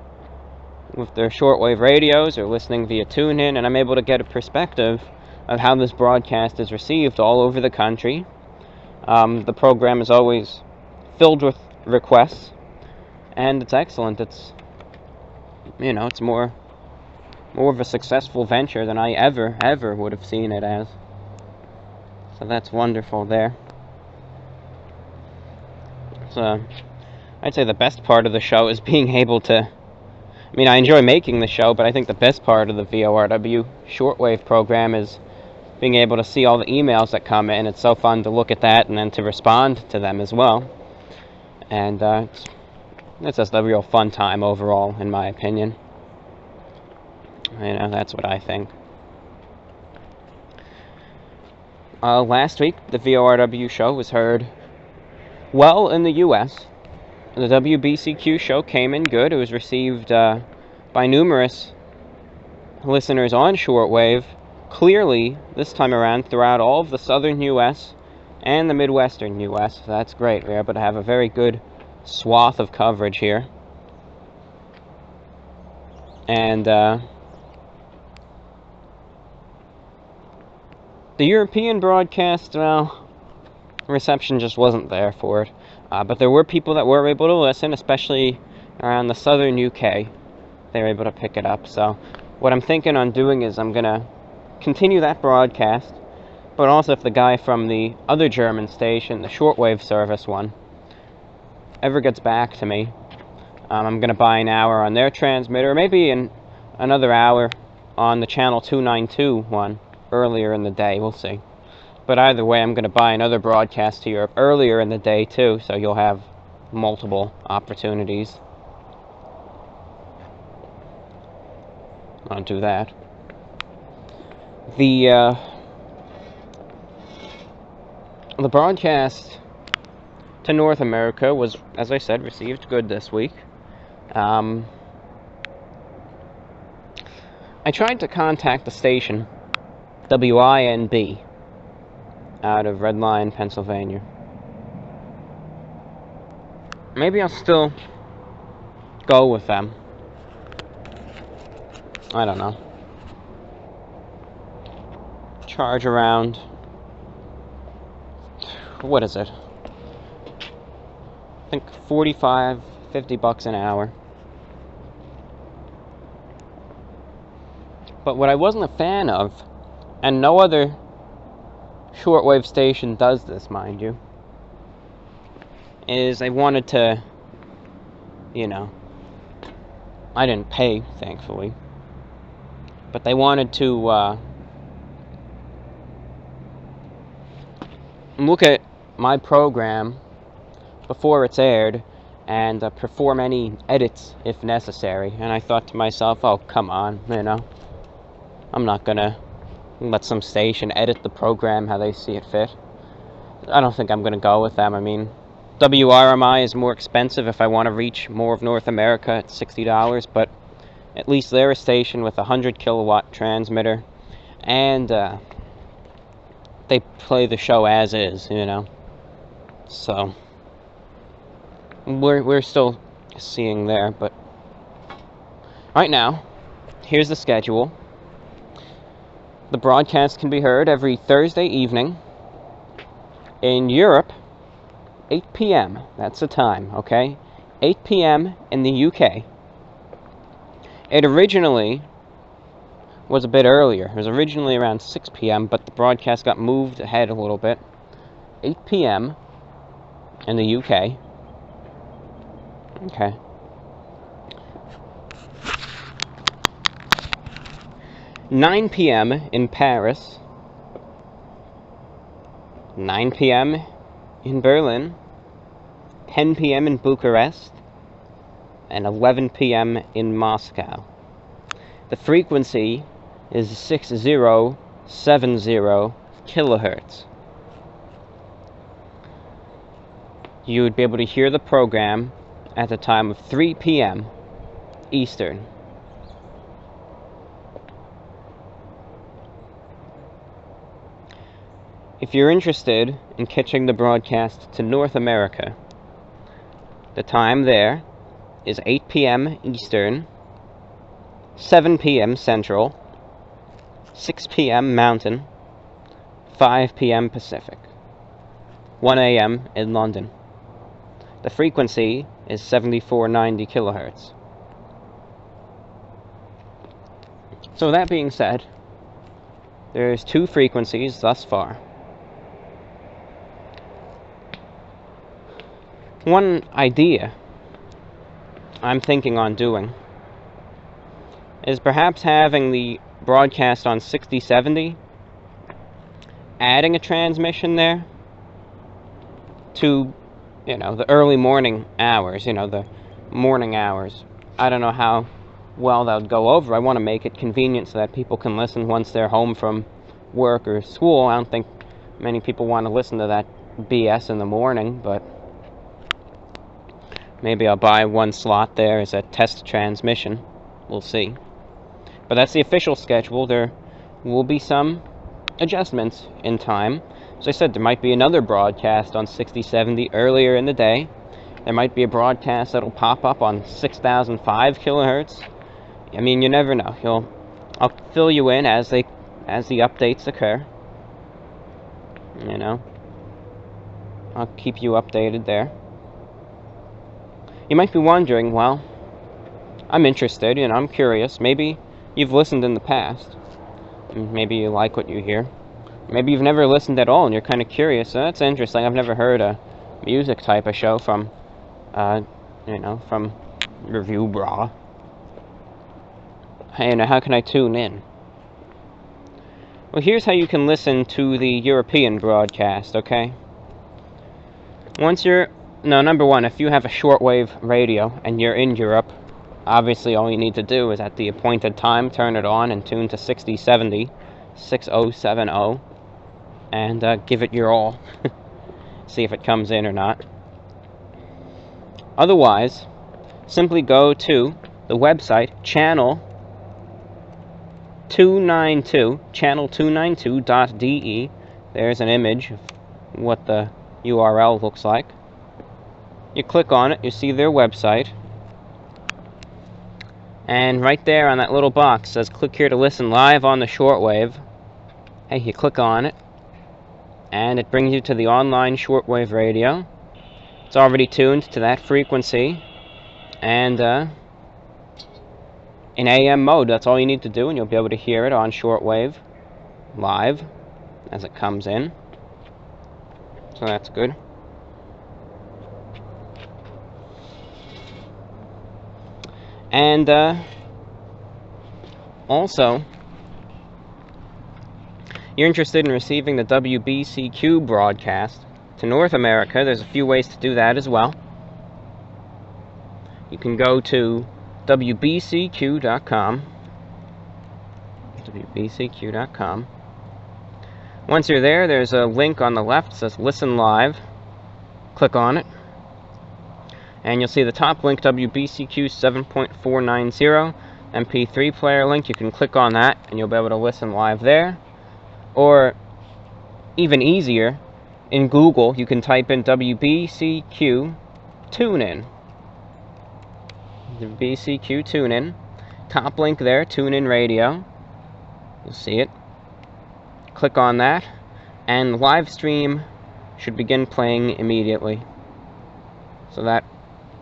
shortwave radios or listening via TuneIn, and I'm able to get a perspective of how this broadcast is received all over the country. The program is always filled with requests, and it's excellent. It's, you know, it's more of a successful venture than I ever would have seen it as. So that's wonderful there. So I'd say the best part of the show is being able to, I mean, I enjoy making the show, but I think the best part of the VORW shortwave program is being able to see all the emails that come in. It's so fun to look at that and then to respond to them as well. And it's just a real fun time overall, in my opinion. You know, that's what I think. Last week, the VORW show was heard well in the U.S. The WBCQ show came in good. It was received by numerous listeners on shortwave clearly this time around throughout all of the southern U.S. and the midwestern U.S. So that's great. We're able to have a very good swath of coverage here. And the European broadcast, well, reception just wasn't there for it. But there were people that were able to listen, especially around the southern UK. They were able to pick it up. So what I'm thinking on doing is I'm going to continue that broadcast, but also if the guy from the other German station, the shortwave service one, ever gets back to me, I'm going to buy an hour on their transmitter, maybe another hour on the channel 292 one earlier in the day. We'll see. But either way, I'm going to buy another broadcast to Europe earlier in the day too, so you'll have multiple opportunities. I'll do that. The broadcast to North America was, as I said, received good this week. I tried to contact the station, WINB, out of Red Lion, Pennsylvania. Maybe I'll still go with them. I don't know. Charge around what is it? I think 45, 50 bucks an hour. But what I wasn't a fan of, and no other shortwave station does this, mind you, is I wanted to, you know, I didn't pay, thankfully, but they wanted to look at my program before it's aired and perform any edits if necessary. And I thought to myself, oh, come on, you know, I'm not gonna let some station edit the program how they see it fit. I don't think I'm gonna go with them. I mean, WRMI is more expensive if I want to reach more of North America at $60, but at least they're a station with a 100 kilowatt transmitter, and they play the show as is, you know. So we're still seeing there, but right now, here's the schedule. The broadcast can be heard every Thursday evening. In Europe, 8 p.m. That's the time, okay? 8 p.m. in the UK. It originally was a bit earlier. It was originally around 6 p.m., but the broadcast got moved ahead a little bit. 8 p.m. in the UK. Okay. 9 p.m. in Paris. 9 p.m. in Berlin. 10 p.m. in Bucharest. And 11 p.m. in Moscow. The frequency is 6070 kilohertz. You would be able to hear the program at the time of 3 p.m. Eastern. If you're interested in catching the broadcast to North America, the time there is 8 p.m. Eastern, 7 p.m. Central, 6 p.m. Mountain, 5 p.m. Pacific, 1 a.m. in London. The frequency is 7490 kilohertz. So that being said, there's 2 frequencies thus far. One idea I'm thinking on doing is perhaps having the broadcast on 6070, adding a transmission there to, you know, the early morning hours, you know, the morning hours. I don't know how well that would go over. I want to make it convenient so that people can listen once they're home from work or school. I don't think many people want to listen to that BS in the morning, but maybe I'll buy one slot there as a test transmission. We'll see. But that's the official schedule. There will be some adjustments in time. As I said, there might be another broadcast on 6070 earlier in the day. There might be a broadcast that'll pop up on 6005 kilohertz. I mean, you never know. I'll fill you in as the updates occur. You know, I'll keep you updated there. You might be wondering, well, I'm interested, you know, I'm curious. Maybe you've listened in the past. Maybe you like what you hear. Maybe you've never listened at all and you're kind of curious. So that's interesting. I've never heard a music type of show from, you know, from Review Bra. Hey, you know, how can I tune in? Well, here's how you can listen to the European broadcast, okay? Number one, if you have a shortwave radio and you're in Europe, obviously all you need to do is at the appointed time turn it on and tune to 6070, 6070, and give it your all. See if it comes in or not. Otherwise, simply go to the website channel292.de. There's an image of what the URL looks like. You click on it, you see their website, and right there on that little box says click here to listen live on the shortwave. Hey, you click on it, and it brings you to the online shortwave radio. It's already tuned to that frequency, and in AM mode. That's all you need to do, and you'll be able to hear it on shortwave live as it comes in. So that's good. And also, you're interested in receiving the WBCQ broadcast to North America. There's a few ways to do that as well. You can go to WBCQ.com. WBCQ.com. Once you're there, there's a link on the left that says Listen Live. Click on it, and you'll see the top link, WBCQ 7.490 MP3 player link. You can click on that, and you'll be able to listen live there. Or, even easier, in Google, you can type in WBCQ TuneIn. WBCQ TuneIn. Top link there, TuneIn Radio. You'll see it. Click on that, and the live stream should begin playing immediately. So that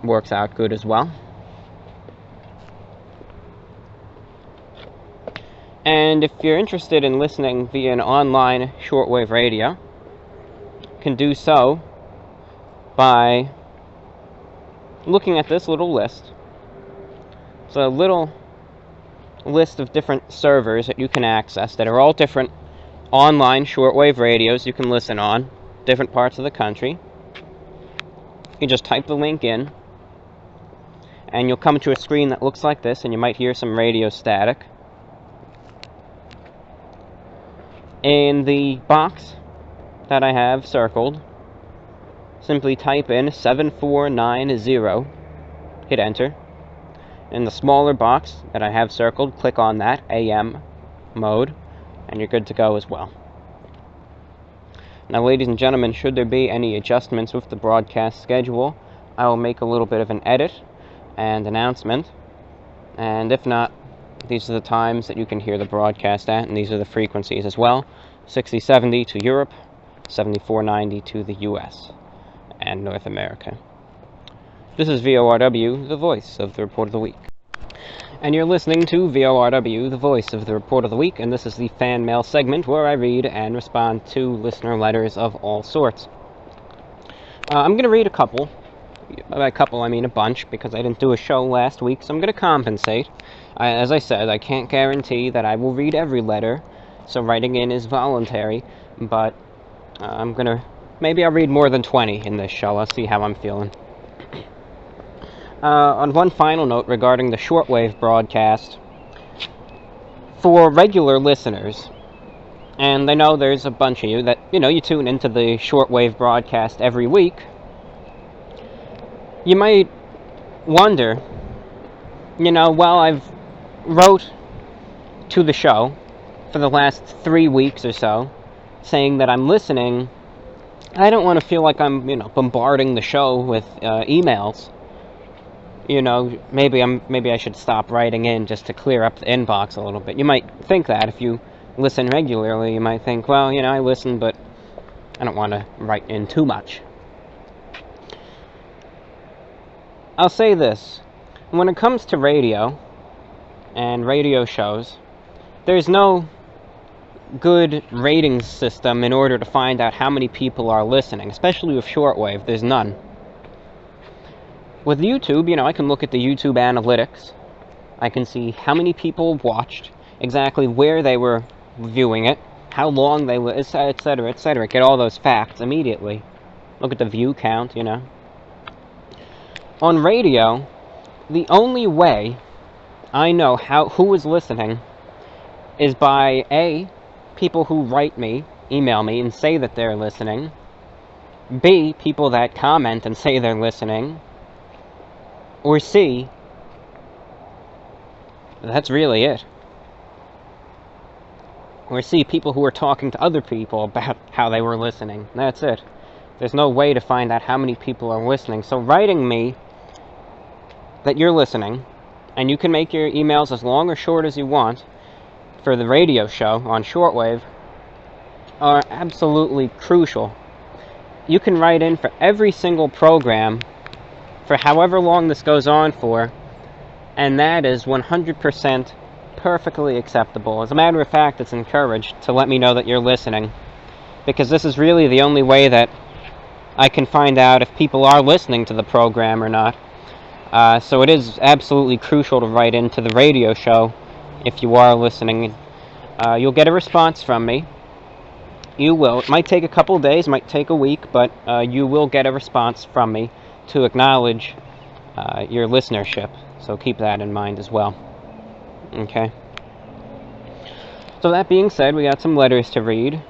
works out good as well. And if you're interested in listening via an online shortwave radio, you can do so by looking at this little list. It's a little list of different servers that you can access that are all different online shortwave radios you can listen on, different parts of the country. You just type the link in, and you'll come to a screen that looks like this, and you might hear some radio static. In the box that I have circled, simply type in 7490, hit enter. In the smaller box that I have circled, click on that, AM mode, and you're good to go as well. Now, ladies and gentlemen, should there be any adjustments with the broadcast schedule, I will make a little bit of an edit and announcement, and if not, these are the times that you can hear the broadcast at, and these are the frequencies as well. 6070 to Europe, 7490 to the US and North America. This is VORW, the voice of the Report of the Week. And you're listening to VORW, the voice of the Report of the Week, and this is the fan mail segment where I read and respond to listener letters of all sorts. I'm going to read a couple. By a couple, I mean a bunch, because I didn't do a show last week, so I'm going to compensate. As I said, I can't guarantee that I will read every letter, so writing in is voluntary, but maybe I'll read more than 20 in this show. I'll see how I'm feeling. On one final note regarding the shortwave broadcast, for regular listeners, and I know there's a bunch of you that, you tune into the shortwave broadcast every week, you might wonder, well, I've wrote to the show for the last 3 weeks or so, saying that I'm listening. I don't want to feel like I'm, bombarding the show with emails. Maybe I should stop writing in just to clear up the inbox a little bit. You might think that if you listen regularly. You might think, well, I listen, but I don't want to write in too much. I'll say this. When it comes to radio and radio shows, there's no good ratings system in order to find out how many people are listening, especially with shortwave. There's none. With YouTube, I can look at the YouTube analytics. I can see how many people watched, exactly where they were viewing it, how long they were, etc., etc. Get all those facts immediately. Look at the view count, On radio, the only way I know who is listening is by A, people who write me, email me, and say that they're listening. B, people that comment and say they're listening. Or C, that's really it. Or C, people who are talking to other people about how they were listening. That's it. There's no way to find out how many people are listening. So writing me that you're listening, and you can make your emails as long or short as you want for the radio show on shortwave, are absolutely crucial. You can write in for every single program for however long this goes on for, and that is 100% perfectly acceptable. As a matter of fact, it's encouraged to let me know that you're listening, because this is really the only way that I can find out if people are listening to the program or not. So it is absolutely crucial to write into the radio show if you are listening. You'll get a response from me. You will. It might take a couple of days, might take a week, but you will get a response from me to acknowledge your listenership. So keep that in mind as well. Okay. So that being said, we got some letters to read.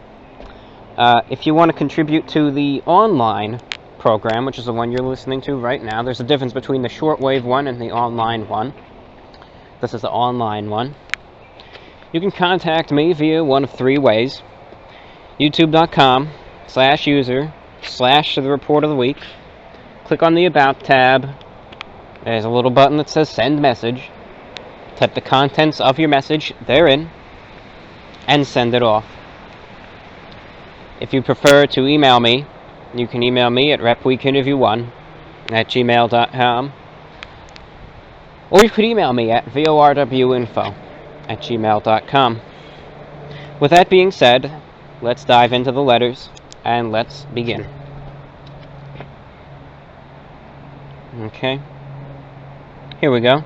If you want to contribute to the online program, which is the one you're listening to right now, there's a difference between the shortwave one and the online one. This is the online one. You can contact me via one of three ways. youtube.com/user/the report of the week. Click on the About tab. There's a little button that says Send Message. Type the contents of your message therein and send it off. If you prefer to email me, you can email me at repweekinterview1@gmail.com, or you could email me at vorwinfo@gmail.com. With that being said, let's dive into the letters, and let's begin. Okay. Here we go.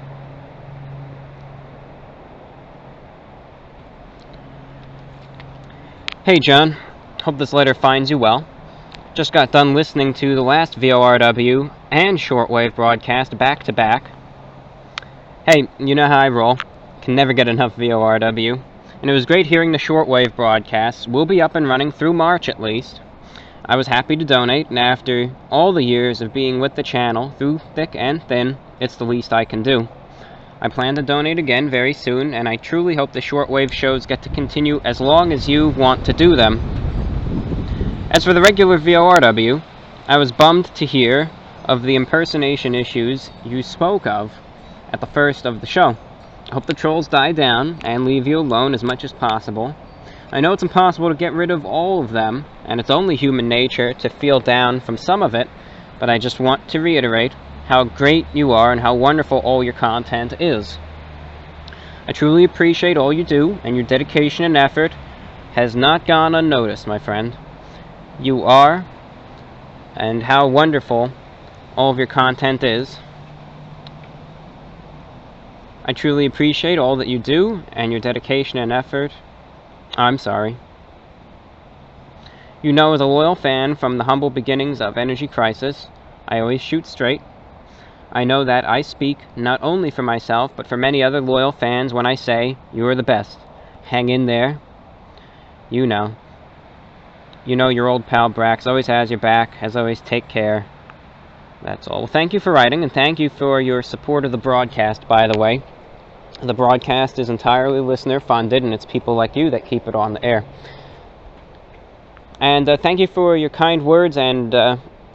Hey John, hope this letter finds you well. Just got done listening to the last VORW and shortwave broadcast back to back. Hey, you know how I roll. Can never get enough VORW. And it was great hearing the shortwave broadcasts. We'll be up and running through March at least. I was happy to donate, and after all the years of being with the channel, through thick and thin, it's the least I can do. I plan to donate again very soon, and I truly hope the shortwave shows get to continue as long as you want to do them. As for the regular VORW, I was bummed to hear of the impersonation issues you spoke of at the first of the show. I hope the trolls die down and leave you alone as much as possible. I know it's impossible to get rid of all of them, and it's only human nature to feel down from some of it, but I just want to reiterate how great you are and how wonderful all your content is. I truly appreciate all you do, and your dedication and effort has not gone unnoticed, my friend. You are, and how wonderful all of your content is. I truly appreciate all that you do, and your dedication and effort. I'm sorry. You know, as a loyal fan from the humble beginnings of Energy Crisis, I always shoot straight. I know that I speak not only for myself, but for many other loyal fans when I say, you are the best. Hang in there. You know. You know your old pal Brax always has your back, as always, take care. That's all. Well, thank you for writing, and thank you for your support of the broadcast, by the way. The broadcast is entirely listener-funded, and it's people like you that keep it on the air. And thank you for your kind words and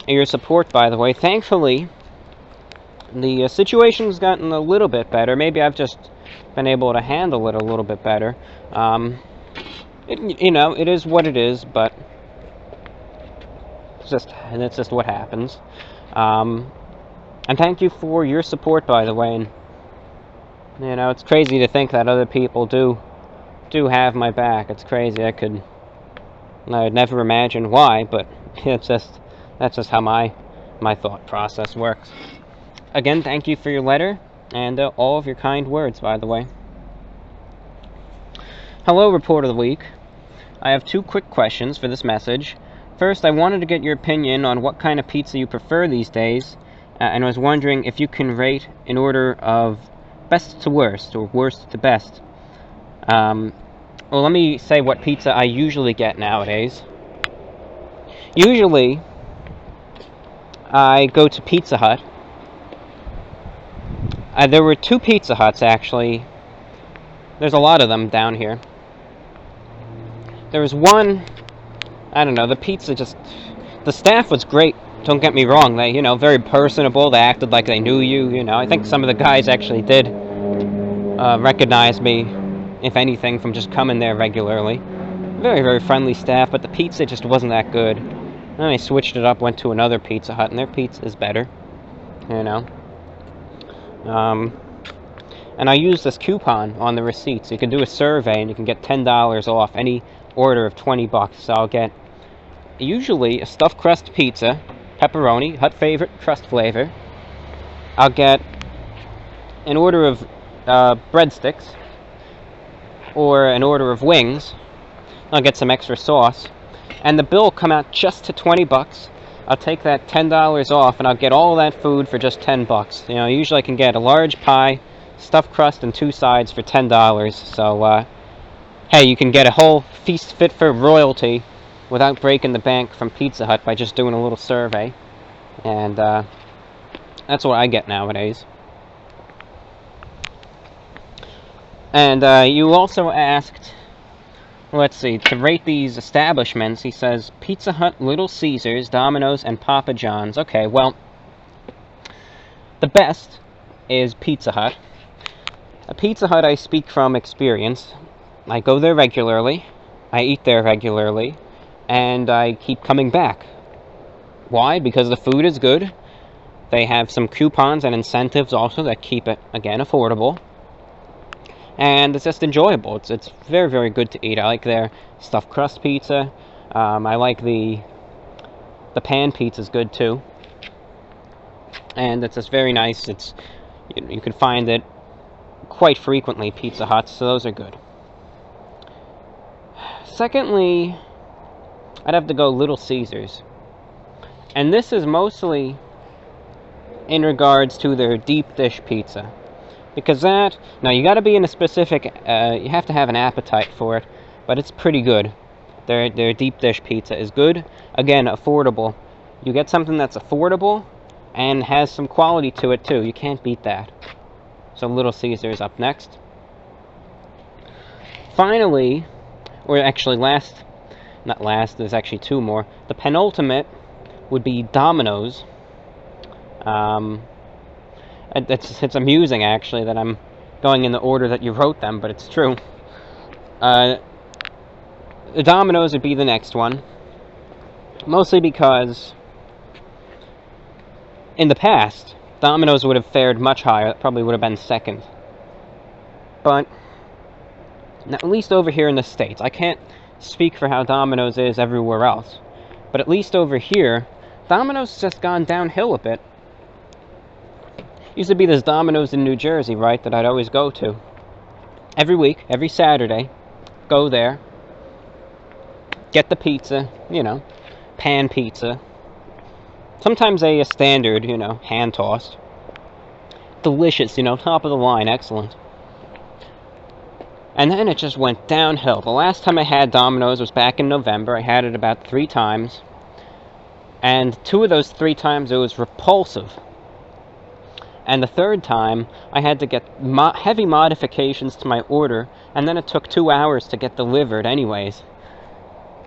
your support, by the way. Thankfully, the situation's gotten a little bit better. Maybe I've just been able to handle it a little bit better. It is what it is, but it's just what happens. And thank you for your support, by the way. And you know, it's crazy to think that other people do have my back. It's crazy. I'd never imagine why, but that's just how my thought process works. Again, thank you for your letter and all of your kind words, by the way. Hello, Report of the Week. I have two quick questions for this message. First, I wanted to get your opinion on what kind of pizza you prefer these days, and I was wondering if you can rate in order of best to worst, or worst to best. Well, let me say what pizza I usually get nowadays. Usually, I go to Pizza Hut. There were two Pizza Huts, actually. There's a lot of them down here. There was one, I don't know, the staff was great, don't get me wrong. They, very personable. They acted like they knew you, I think some of the guys actually did recognize me, if anything, from just coming there regularly. Very, very friendly staff, but the pizza just wasn't that good. Then I switched it up, went to another Pizza Hut, and their pizza is better, you know. And I use this coupon on the receipt, so you can do a survey and you can get $10 off any order of $20. So I'll get usually a stuffed crust pizza, pepperoni, Hut favorite crust flavor. I'll get an order of breadsticks or an order of wings. I'll get some extra sauce, and the bill will come out just to $20. I'll take that $10 off, and I'll get all that food for just $10. You know, usually I can get a large pie, stuffed crust, and 2 sides for $10. So, hey, you can get a whole feast fit for royalty without breaking the bank from Pizza Hut by just doing a little survey. And that's what I get nowadays. And you also asked, let's see, to rate these establishments. He says Pizza Hut, Little Caesars, Domino's, and Papa John's. Okay, well, the best is Pizza Hut. A Pizza Hut, I speak from experience. I go there regularly, I eat there regularly, and I keep coming back. Why? Because the food is good. They have some coupons and incentives also that keep it, again, affordable. And it's just enjoyable. It's very, very good to eat. I like their stuffed crust pizza. I like the pan pizza is good too. And it's just very nice. It's you can find it quite frequently, Pizza Huts, so those are good. Secondly, I'd have to go Little Caesars. And this is mostly in regards to their deep dish pizza. Because that, now you gotta be in a specific, you have to have an appetite for it, but it's pretty good. Their deep dish pizza is good. Again, affordable. You get something that's affordable and has some quality to it too. You can't beat that. So Little Caesars up next. Finally, or actually not last, there's actually 2 more. The penultimate would be Domino's. It's amusing, actually, that I'm going in the order that you wrote them, but it's true. The Domino's would be the next one. Mostly because in the past, Domino's would have fared much higher. It probably would have been second. But now, at least over here in the States, I can't speak for how Domino's is everywhere else, but at least over here, Domino's has just gone downhill a bit. Used to be this Domino's in New Jersey, right, that I'd always go to. Every week, every Saturday, go there, get the pizza, you know, pan pizza. Sometimes a standard, you know, hand-tossed. Delicious, you know, top of the line, excellent. And then it just went downhill. The last time I had Domino's was back in November. I had it about 3 times. And 2 of those 3 times it was repulsive. And the 3rd time, I had to get heavy modifications to my order, and then it took 2 hours to get delivered anyways.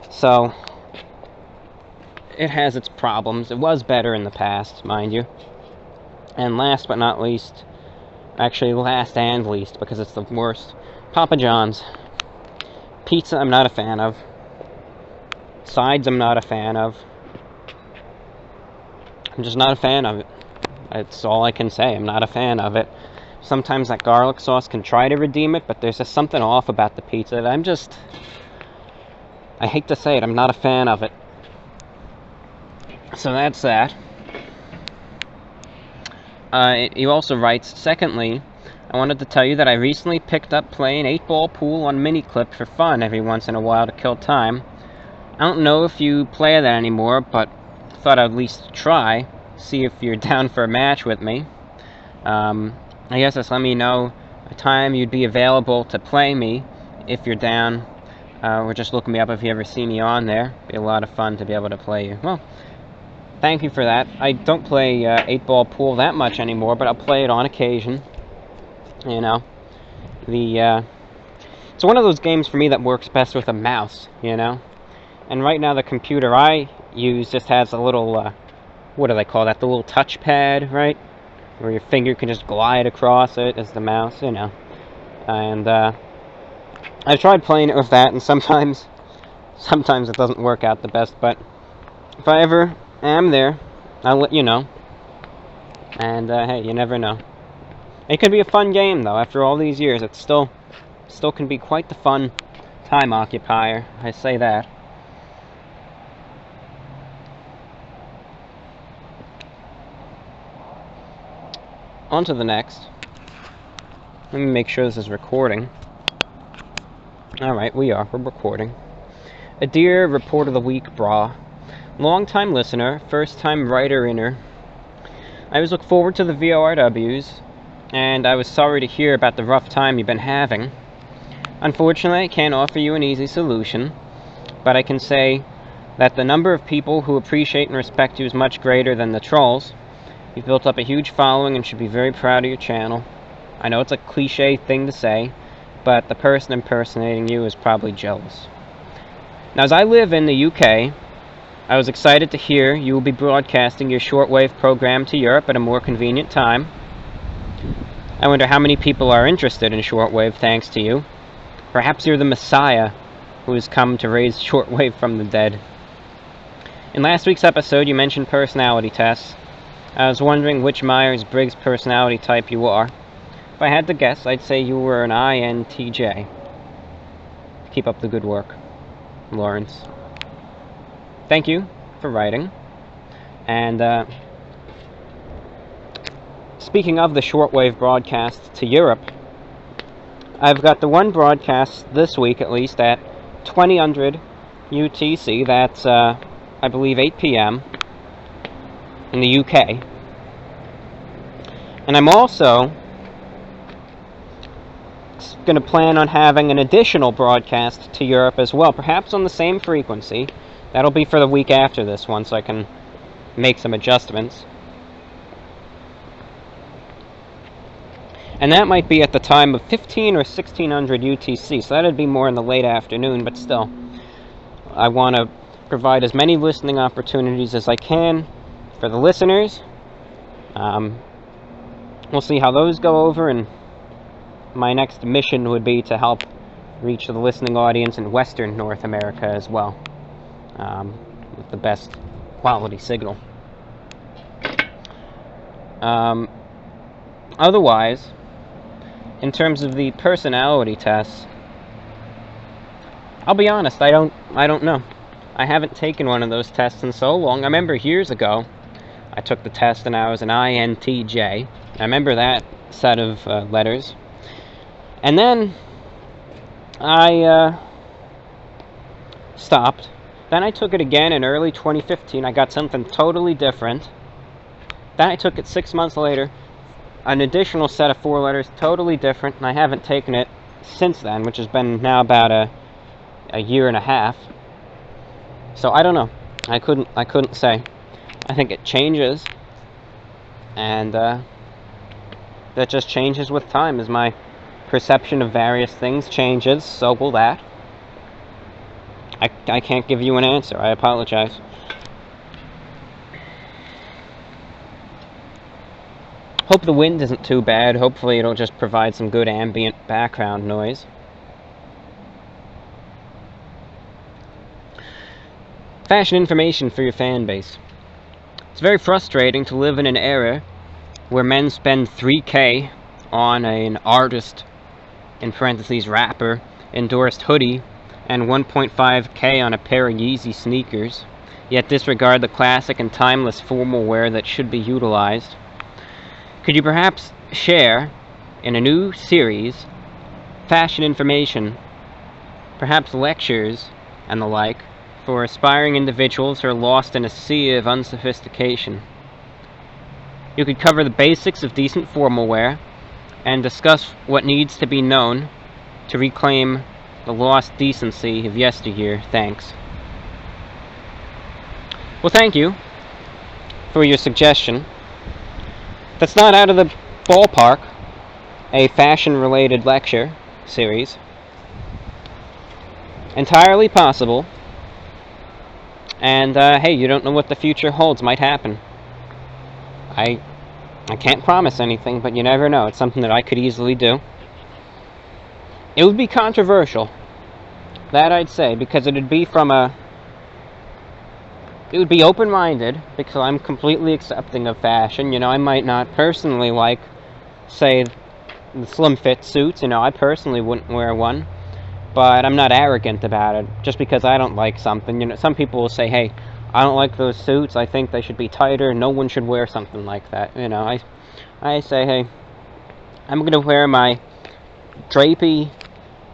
So, it has its problems. It was better in the past, mind you. And last but not least, actually last and least, because it's the worst, Papa John's. Pizza I'm not a fan of. Sides I'm not a fan of. I'm just not a fan of it. That's all I can say. I'm not a fan of it. Sometimes that garlic sauce can try to redeem it, but there's just something off about the pizza that I hate to say it, I'm not a fan of it. So that's that. He also writes, secondly, I wanted to tell you that I recently picked up playing 8-ball pool on mini-clip for fun every once in a while to kill time. I don't know if you play that anymore, but thought I'd at least try. See if you're down for a match with me. I guess just let me know a time you'd be available to play me if you're down. Or just look me up if you ever see me on there. Be a lot of fun to be able to play you. Well, thank you for that. I don't play 8-ball pool that much anymore, but I'll play it on occasion. You know, it's one of those games for me that works best with a mouse, you know. And right now the computer I use just has a little, what do they call that? The little touchpad, right? Where your finger can just glide across it as the mouse, you know. And I've tried playing it with that, and sometimes sometimes it doesn't work out the best, but if I ever am there, I'll let you know. And, hey, you never know. It could be a fun game, though. After all these years, it still can be quite the fun time occupier. I say that. On to the next. Let me make sure this is recording. Alright, we're recording. A dear Report of the Week, brah. Long-time listener, first-time writer-inner. I always look forward to the VORWs, and I was sorry to hear about the rough time you've been having. Unfortunately, I can't offer you an easy solution, but I can say that the number of people who appreciate and respect you is much greater than the trolls. You've built up a huge following and should be very proud of your channel. I know it's a cliche thing to say, but the person impersonating you is probably jealous. Now, as I live in the UK, I was excited to hear you will be broadcasting your shortwave program to Europe at a more convenient time. I wonder how many people are interested in shortwave thanks to you. Perhaps you're the Messiah who has come to raise shortwave from the dead. In last week's episode, you mentioned personality tests. I was wondering which Myers-Briggs personality type you are. If I had to guess, I'd say you were an INTJ. Keep up the good work, Lawrence. Thank you for writing. And, speaking of the shortwave broadcast to Europe, I've got the one broadcast this week, at least, at 2000 UTC. That's, I believe, 8 p.m. in the UK. And I'm also going to plan on having an additional broadcast to Europe as well, perhaps on the same frequency. That'll be for the week after this one, so I can make some adjustments. And that might be at the time of 15 or 1600 UTC, so that'd be more in the late afternoon, but still, I want to provide as many listening opportunities as I can for the listeners. We'll see how those go over, and my next mission would be to help reach the listening audience in Western North America as well, with the best quality signal. Otherwise, in terms of the personality tests, I'll be honest, I don't know. I haven't taken one of those tests in so long. I remember years ago, I took the test and I was an INTJ. I remember that set of letters. And then I stopped. Then I took it again in early 2015. I got something totally different. Then I took it 6 months later, an additional set of 4 letters, totally different, and I haven't taken it since then, which has been now about a year and a half. So I don't know. I couldn't say. I think it changes, and that just changes with time. As my perception of various things changes, so will that. I can't give you an answer. I apologize. Hope the wind isn't too bad. Hopefully it'll just provide some good ambient background noise. Fashion information for your fan base. It's very frustrating to live in an era where men spend $3K on an artist, in parentheses rapper, endorsed hoodie, and $1.5K on a pair of Yeezy sneakers, yet disregard the classic and timeless formal wear that should be utilized. Could you perhaps share, in a new series, fashion information, perhaps lectures and the like, for aspiring individuals who are lost in a sea of unsophistication? You could cover the basics of decent formal wear and discuss what needs to be known to reclaim the lost decency of yesteryear. Thanks. Well, thank you for your suggestion. That's not out of the ballpark. A fashion-related lecture series. Entirely possible. And, hey, you don't know what the future holds. Might happen. I can't promise anything, but you never know. It's something that I could easily do. It would be controversial. That I'd say, because it would be it would be open-minded, because I'm completely accepting of fashion. You know, I might not personally like, say, the slim-fit suits. You know, I personally wouldn't wear one, but I'm not arrogant about it. Just because I don't like something, you know, some people will say, hey, I don't like those suits, I think they should be tighter, no one should wear something like that. You know, I say, hey, I'm going to wear my drapey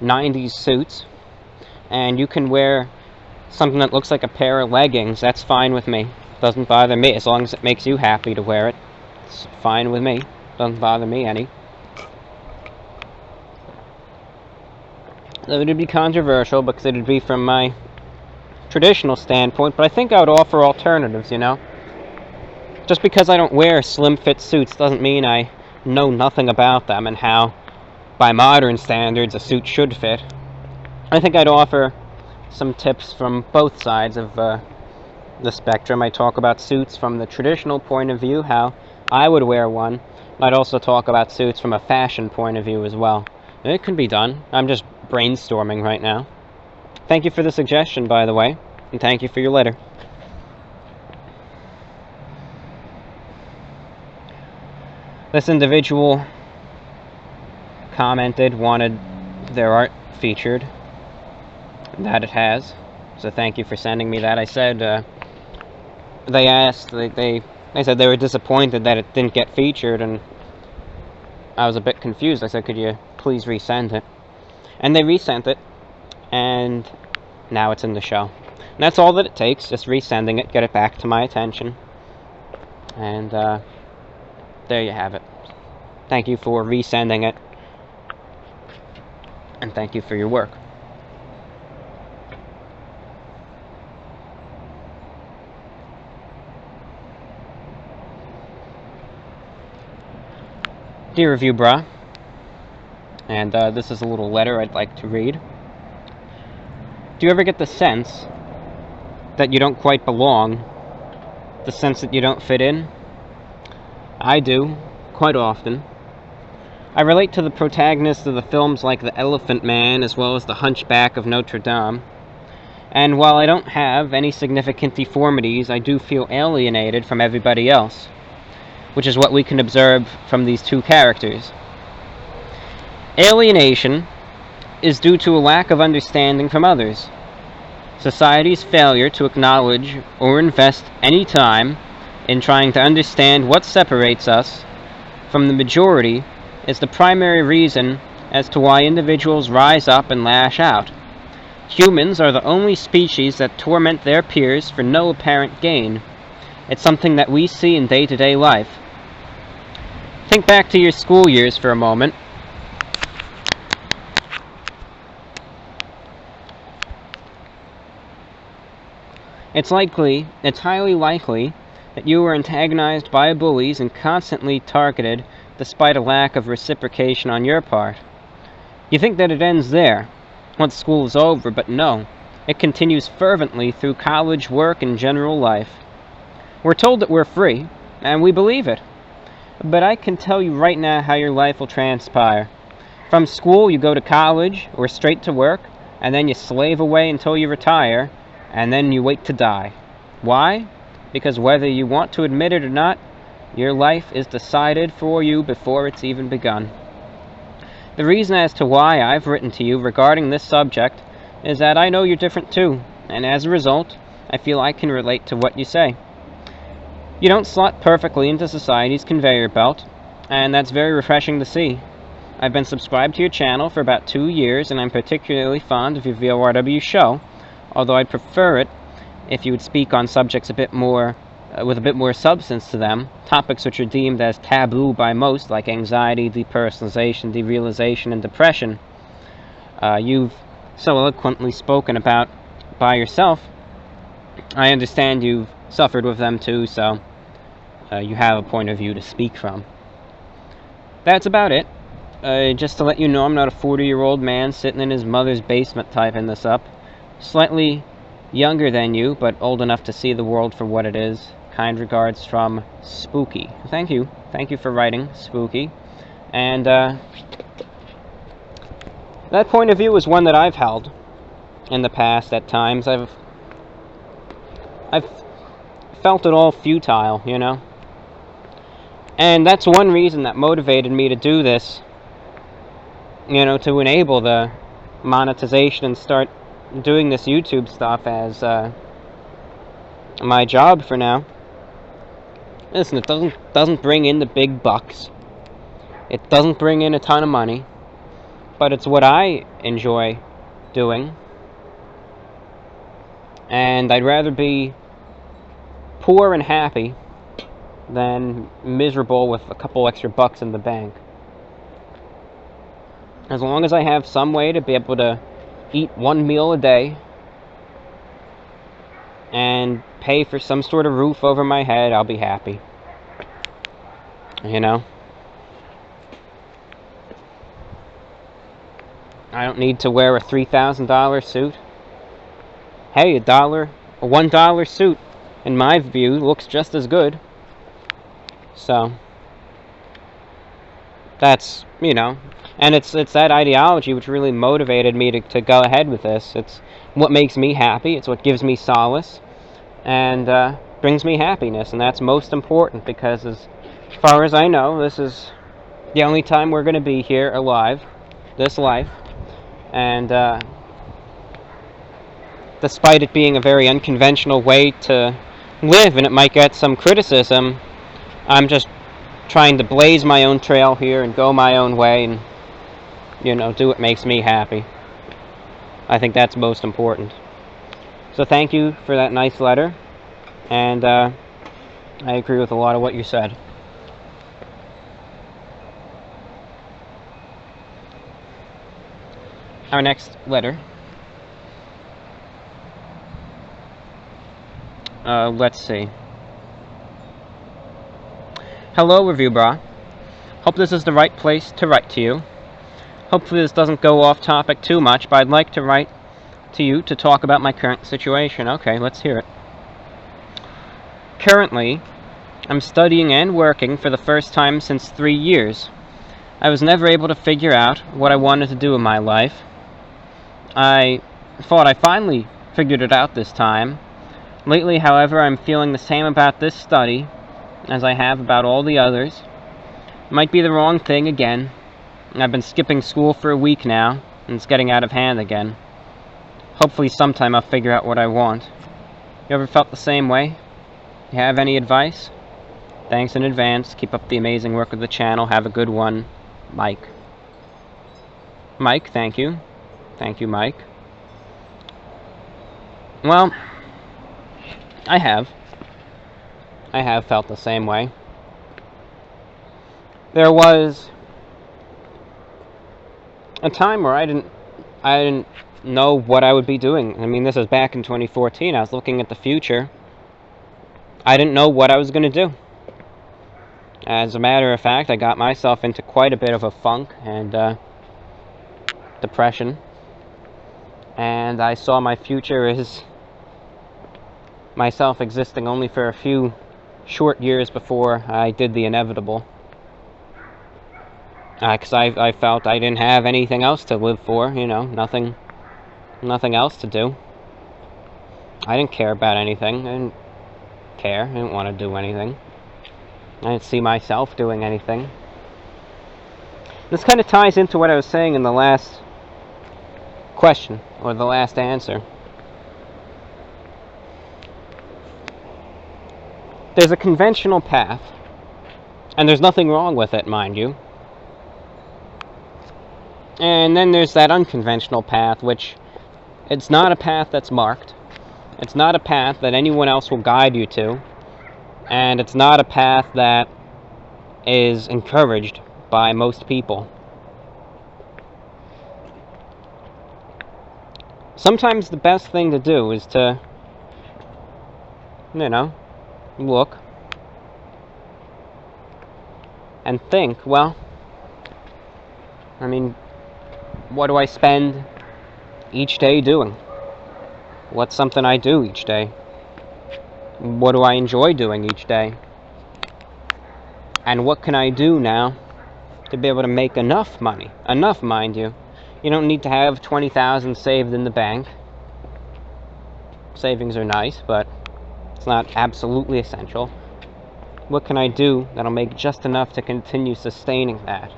90s suits, and you can wear something that looks like a pair of leggings. That's fine with me. Doesn't bother me, as long as it makes you happy to wear it. It's fine with me. Doesn't bother me any. So it would be controversial, because it would be from my traditional standpoint, but I think I would offer alternatives, you know? Just because I don't wear slim-fit suits doesn't mean I know nothing about them and how, by modern standards, a suit should fit. I think I'd offer some tips from both sides of the spectrum. I talk about suits from the traditional point of view, how I would wear one. I'd also talk about suits from a fashion point of view as well. It can be done. I'm just brainstorming right now. Thank you for the suggestion, by the way, and thank you for your letter. This individual commented, wanted their art featured. That it has, so thank you for sending me that. I said, they asked, they said they were disappointed that it didn't get featured, and I was a bit confused. I said, could you please resend it? And they resent it, and now it's in the show. And that's all that it takes, just resending it, get it back to my attention. And there you have it. Thank you for resending it, and thank you for your work. Dear Review Brah, and this is a little letter I'd like to read. Do you ever get the sense that you don't quite belong? The sense that you don't fit in? I do, quite often. I relate to the protagonists of the films like The Elephant Man as well as The Hunchback of Notre Dame. And while I don't have any significant deformities, I do feel alienated from everybody else, which is what we can observe from these two characters. Alienation is due to a lack of understanding from others. Society's failure to acknowledge or invest any time in trying to understand what separates us from the majority is the primary reason as to why individuals rise up and lash out. Humans are the only species that torment their peers for no apparent gain. It's something that we see in day-to-day life. Think back to your school years for a moment. It's highly likely that you were antagonized by bullies and constantly targeted despite a lack of reciprocation on your part. You think that it ends there, once school is over, but no. It continues fervently through college, work, and general life. We're told that we're free, and we believe it. But I can tell you right now how your life will transpire. From school, you go to college, or straight to work, and then you slave away until you retire, and then you wait to die. Why? Because whether you want to admit it or not, your life is decided for you before it's even begun. The reason as to why I've written to you regarding this subject is that I know you're different too, and as a result, I feel I can relate to what you say. You don't slot perfectly into society's conveyor belt, and that's very refreshing to see. I've been subscribed to your channel for about 2 years, and I'm particularly fond of your VORW show, although I'd prefer it if you would speak on subjects a bit more, with a bit more substance to them, topics which are deemed as taboo by most, like anxiety, depersonalization, derealization, and depression. You've so eloquently spoken about by yourself. I understand you've suffered with them too, so you have a point of view to speak from. That's about it. Just to let you know, I'm not a 40-year-old man sitting in his mother's basement typing this up. Slightly younger than you, but old enough to see the world for what it is. Kind regards from Spooky. Thank you. Thank you for writing, Spooky. And that point of view is one that I've held. in the past at times. I've felt it all futile, you know? And that's one reason that motivated me to do this, you know, to enable the monetization and start doing this YouTube stuff as my job for now. Listen, it doesn't bring in the big bucks. It doesn't bring in a ton of money, but it's what I enjoy doing. And I'd rather be poor and happy than miserable with a couple extra bucks in the bank. As long as I have some way to be able to eat one meal a day and pay for some sort of roof over my head, I'll be happy. You know? I don't need to wear a $3,000 suit. Hey, a $1 suit, in my view, looks just as good. So, that's, you know, and it's that ideology which really motivated me to go ahead with this. It's what makes me happy, it's what gives me solace, and brings me happiness, and that's most important, because as far as I know, this is the only time we're going to be here alive, this life, and despite it being a very unconventional way to live, and it might get some criticism, I'm just trying to blaze my own trail here and go my own way and, you know, do what makes me happy. I think that's most important. So thank you for that nice letter, and I agree with a lot of what you said. Our next letter. Let's see. Hello, Review Bra. Hope this is the right place to write to you. Hopefully this doesn't go off topic too much, but I'd like to write to you to talk about my current situation. Okay, let's hear it. Currently, I'm studying and working for the first time since 3 years. I was never able to figure out what I wanted to do in my life. I thought I finally figured it out this time. Lately, however, I'm feeling the same about this study as I have about all the others. Might be the wrong thing again. I've been skipping school for a week now, and it's getting out of hand again. Hopefully sometime I'll figure out what I want. You ever felt the same way? You have any advice? Thanks in advance. Keep up the amazing work with the channel. Have a good one. Mike. Mike, thank you. Thank you, Mike. Well, I have felt the same way. There was a time where I didn't know what I would be doing. I mean, this is back in 2014. I was looking at the future. I didn't know what I was going to do. As a matter of fact, I got myself into quite a bit of a funk and depression. And I saw my future as myself existing only for a few short years before I did the inevitable. Because I felt I didn't have anything else to live for, you know, nothing else to do. I didn't care about anything. I didn't care. I didn't want to do anything. I didn't see myself doing anything. This kind of ties into what I was saying in the last question, or the last answer. There's a conventional path, and there's nothing wrong with it, mind you. And then there's that unconventional path, which it's not a path that's marked. It's not a path that anyone else will guide you to. And it's not a path that is encouraged by most people. Sometimes the best thing to do is to, you know, look and think, well, I mean, what do I spend each day doing? What's something I do each day? What do I enjoy doing each day? And what can I do now to be able to make enough money? Enough, mind you. You don't need to have $20,000 saved in the bank. Savings are nice, but it's not absolutely essential. What can I do that'll make just enough to continue sustaining that?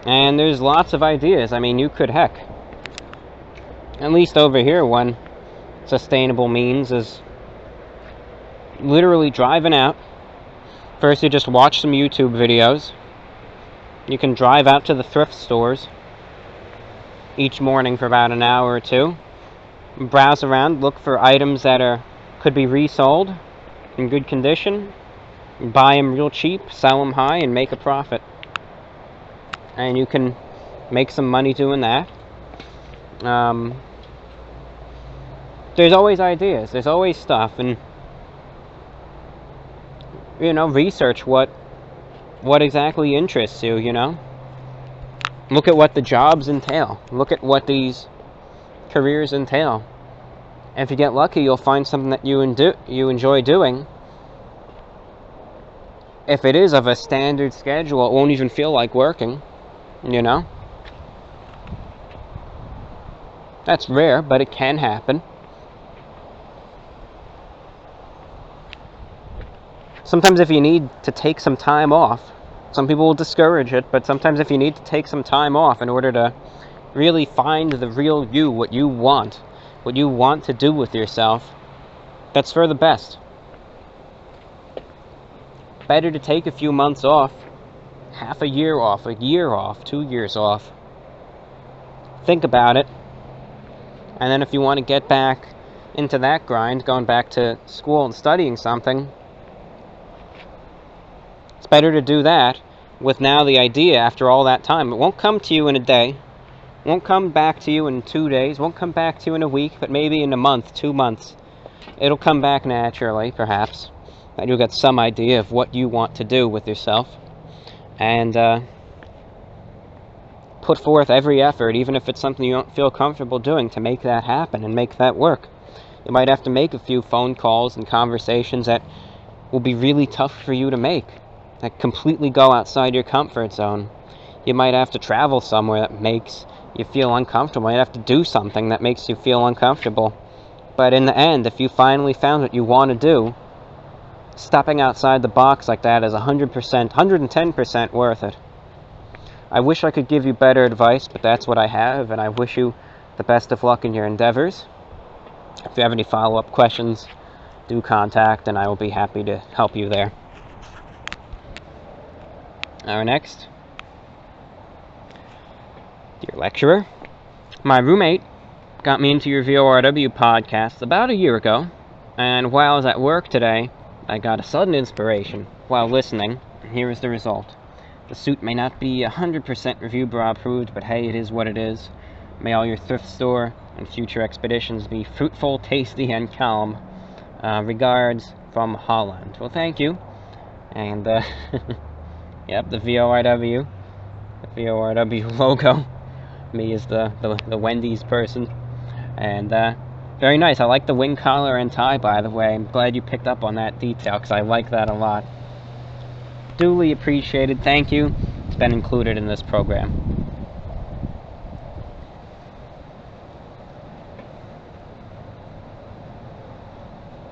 And there's lots of ideas. I mean, you could, heck, at least over here, one sustainable means is literally driving out. First, you just watch some YouTube videos. You can drive out to the thrift stores each morning for about an hour or two. Browse around, look for items that could be resold in good condition. Buy them real cheap, sell them high, and make a profit. And you can make some money doing that. There's always ideas. There's always stuff. And, you know, research what exactly interests you, you know. Look at what the jobs entail. Look at what these careers entail. And if you get lucky, you'll find something that you enjoy doing. If it is of a standard schedule, it won't even feel like working, you know. That's rare, but it can happen. Sometimes if you need to take some time off, some people will discourage it, but sometimes if you need to take some time off in order to really find the real you, what you want to do with yourself, that's for the best. Better to take a few months off, half a year off, 2 years off. Think about it. And then if you want to get back into that grind, going back to school and studying something, it's better to do that with now the idea after all that time. It won't come to you in a day. It won't come back to you in 2 days. It won't come back to you in a week, but maybe in a month, 2 months. It'll come back naturally, perhaps. And you'll get some idea of what you want to do with yourself. And put forth every effort, even if it's something you don't feel comfortable doing, to make that happen and make that work. You might have to make a few phone calls and conversations that will be really tough for you to make, that completely go outside your comfort zone. You might have to travel somewhere that makes you feel uncomfortable. You might have to do something that makes you feel uncomfortable. But in the end, if you finally found what you want to do, stepping outside the box like that is 100%, 110% worth it. I wish I could give you better advice, but that's what I have, and I wish you the best of luck in your endeavors. If you have any follow-up questions, do contact, and I will be happy to help you there. Our next. Dear lecturer, my roommate got me into your VORW podcast about a year ago, and while I was at work today, I got a sudden inspiration while listening, and here is the result. The suit may not be 100% review bureau approved, but hey, it is what it is. May all your thrift store and future expeditions be fruitful, tasty, and calm. Regards from Holland. Well, thank you. And, yep, the VORW logo. Me is the Wendy's person. And, very nice. I like the wing collar and tie, by the way. I'm glad you picked up on that detail, because I like that a lot. Duly appreciated. Thank you. It's been included in this program.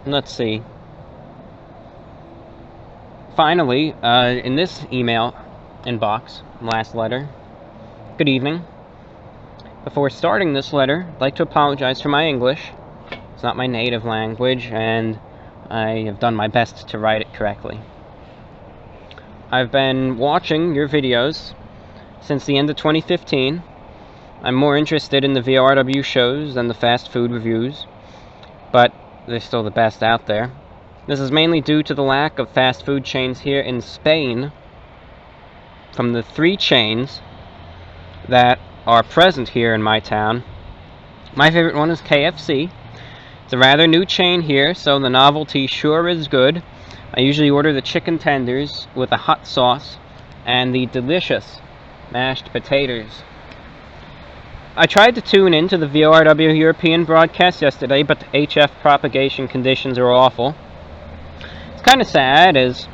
Let's see. Finally, in this email inbox, last letter, good evening. Before starting this letter, I'd like to apologize for my English. It's not my native language, and I have done my best to write it correctly. I've been watching your videos since the end of 2015. I'm more interested in the VORW shows than the fast food reviews, but they're still the best out there. This is mainly due to the lack of fast food chains here in Spain. From the 3 chains that are present here in my town, my favorite one is KFC. It's a rather new chain here, so the novelty sure is good. I usually order the chicken tenders with a hot sauce and the delicious mashed potatoes. I tried to tune into the VORW European broadcast yesterday, but the HF propagation conditions are awful. It's kind of sad, as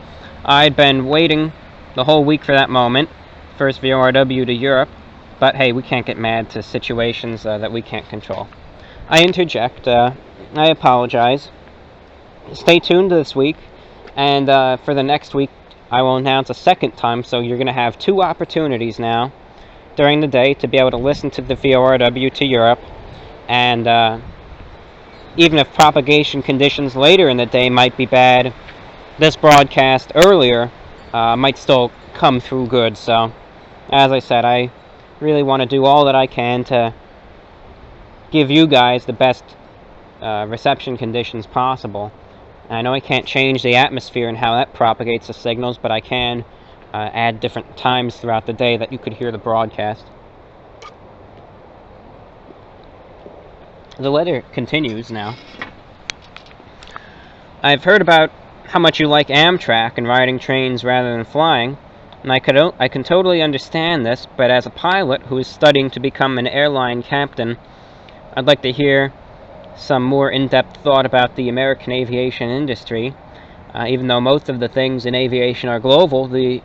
I'd been waiting the whole week for that moment, first VORW to Europe, But hey, we can't get mad to situations that we can't control. I interject. I apologize. Stay tuned this week, and for the next week, I will announce a second time, so you're going to have 2 opportunities now during the day to be able to listen to the VORW to Europe, and even if propagation conditions later in the day might be bad, this broadcast earlier might still come through good. So, as I said, I really want to do all that I can to give you guys the best reception conditions possible. I know I can't change the atmosphere and how that propagates the signals, but I can add different times throughout the day that you could hear the broadcast. The letter continues now. I've heard about how much you like Amtrak and riding trains rather than flying, and I can totally understand this, but as a pilot who is studying to become an airline captain, I'd like to hear some more in-depth thought about the American aviation industry. Even though most of the things in aviation are global, the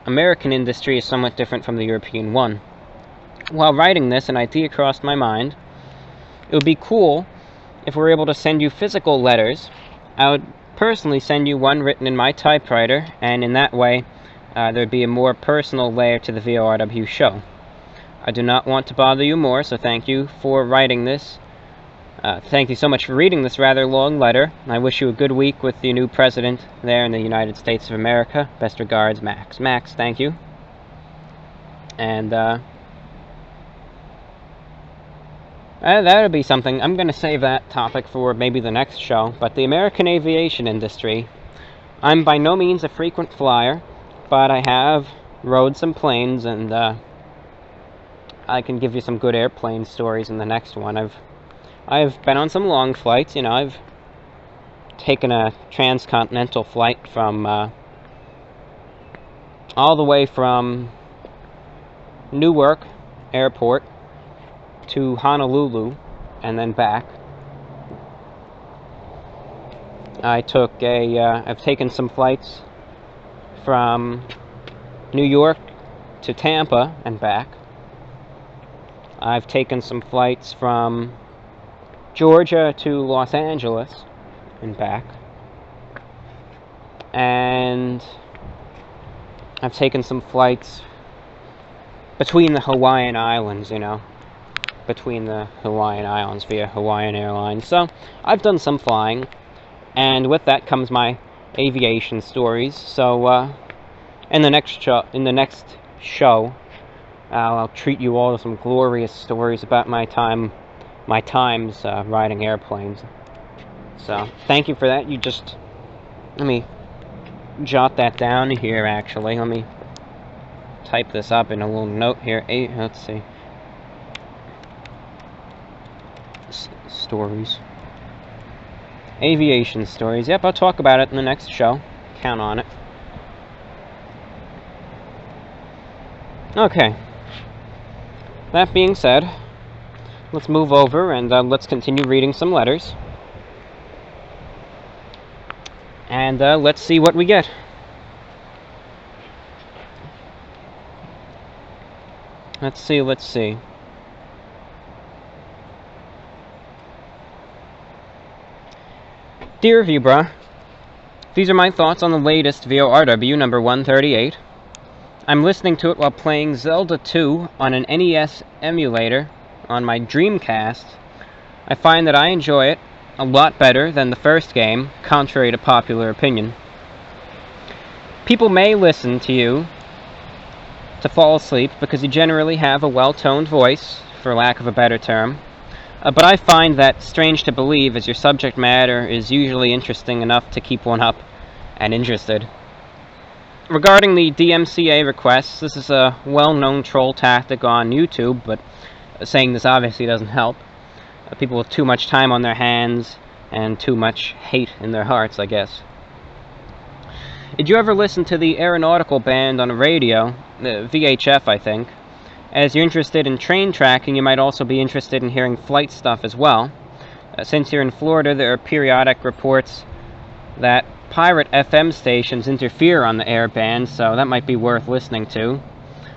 American industry is somewhat different from the European one. While writing this, an idea crossed my mind. It would be cool if we're able to send you physical letters. I would personally send you one written in my typewriter, and in that way, there'd be a more personal layer to the VORW show. I do not want to bother you more, so thank you for writing this. Thank you so much for reading this rather long letter. I wish you a good week with the new president there in the United States of America. Best regards, Max. Max, thank you. And, that would be something. I'm going to save that topic for maybe the next show. But the American aviation industry, I'm by no means a frequent flyer, but I have rode some planes, and I can give you some good airplane stories in the next one. I've been on some long flights. I've taken a transcontinental flight from all the way from Newark Airport to Honolulu and then back. I've taken some flights from New York to Tampa and back. I've taken some flights from Georgia to Los Angeles and back. And I've taken some flights between the Hawaiian Islands, between the Hawaiian Islands via Hawaiian Airlines. So I've done some flying, and with that comes my aviation stories. So in the next show, I'll treat you all to some glorious stories about my times riding airplanes. So thank you for that. Let me jot that down here. Actually, let me type this up in a little note here. Let's see. Stories. Aviation stories. Yep, I'll talk about it in the next show. Count on it. Okay. That being said, let's move over and let's continue reading some letters. And let's see what we get. Let's see. Dear Vibra, these are my thoughts on the latest VORW number 138. I'm listening to it while playing Zelda 2 on an NES emulator on my Dreamcast. I find that I enjoy it a lot better than the first game, contrary to popular opinion. People may listen to you to fall asleep because you generally have a well-toned voice, for lack of a better term. But I find that strange to believe, as your subject matter is usually interesting enough to keep one up and interested. Regarding the DMCA requests, this is a well-known troll tactic on YouTube, but saying this obviously doesn't help. People with too much time on their hands and too much hate in their hearts, I guess. Did you ever listen to the Aeronautical Band on the radio, the VHF, I think? As you're interested in train tracking, you might also be interested in hearing flight stuff as well. Since you're in Florida, there are periodic reports that pirate FM stations interfere on the air band, so that might be worth listening to.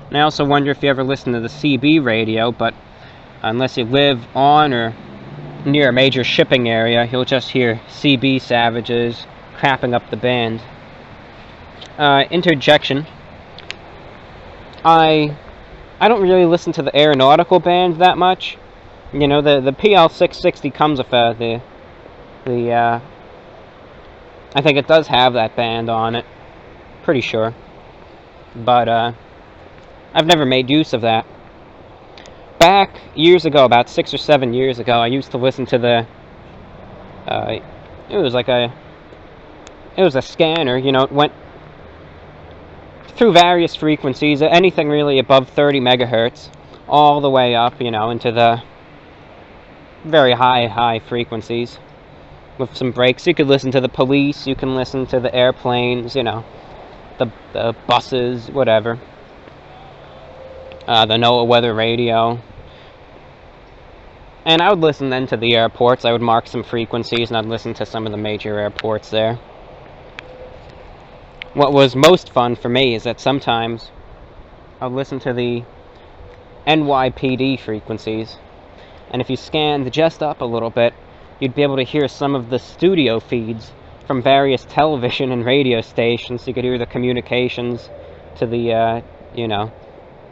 And I also wonder if you ever listen to the CB radio, but unless you live on or near a major shipping area, you'll just hear CB Savages crapping up the band. Interjection. I don't really listen to the aeronautical band that much. You know, the PL660 comes with I think it does have that band on it. Pretty sure. But I've never made use of that. Back years ago, about 6 or 7 years ago, I used to listen to the it was a scanner, you know. It went through various frequencies, anything really above 30 megahertz, all the way up, you know, into the very high frequencies, with some breaks. You could listen to the police, you can listen to the airplanes, you know, the buses, whatever. The NOAA weather radio. And I would listen then to the airports. I would mark some frequencies, and I'd listen to some of the major airports there. What was most fun for me is that sometimes I'd listen to the NYPD frequencies, and if you scanned just up a little bit, you'd be able to hear some of the studio feeds from various television and radio stations. You could hear the communications to the, you know,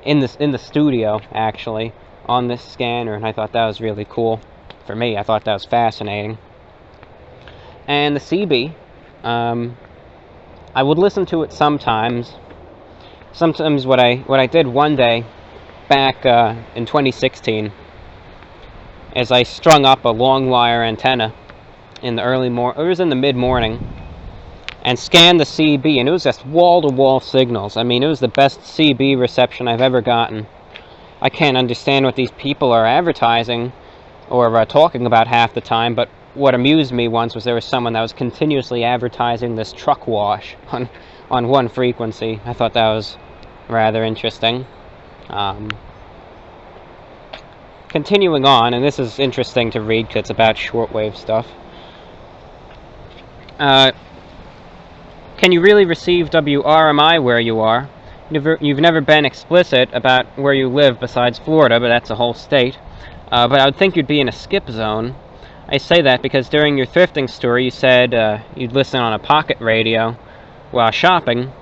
in the studio, actually, on this scanner, and I thought that was really cool. For me, I thought that was fascinating. And the CB, I would listen to it sometimes. Sometimes what I did one day back in 2016 is I strung up a long wire antenna in the it was in the mid-morning, and scanned the CB, and it was just wall-to-wall signals. I mean, it was the best CB reception I've ever gotten. I can't understand what these people are advertising or talking about half the time, but what amused me once was there was someone that was continuously advertising this truck wash on one frequency. I thought that was rather interesting. Continuing on, and this is interesting to read because it's about shortwave stuff. Can you really receive WRMI where you are? You've never been explicit about where you live besides Florida, but that's a whole state. But I would think you'd be in a skip zone. I say that because during your thrifting story you said you'd listen on a pocket radio while shopping.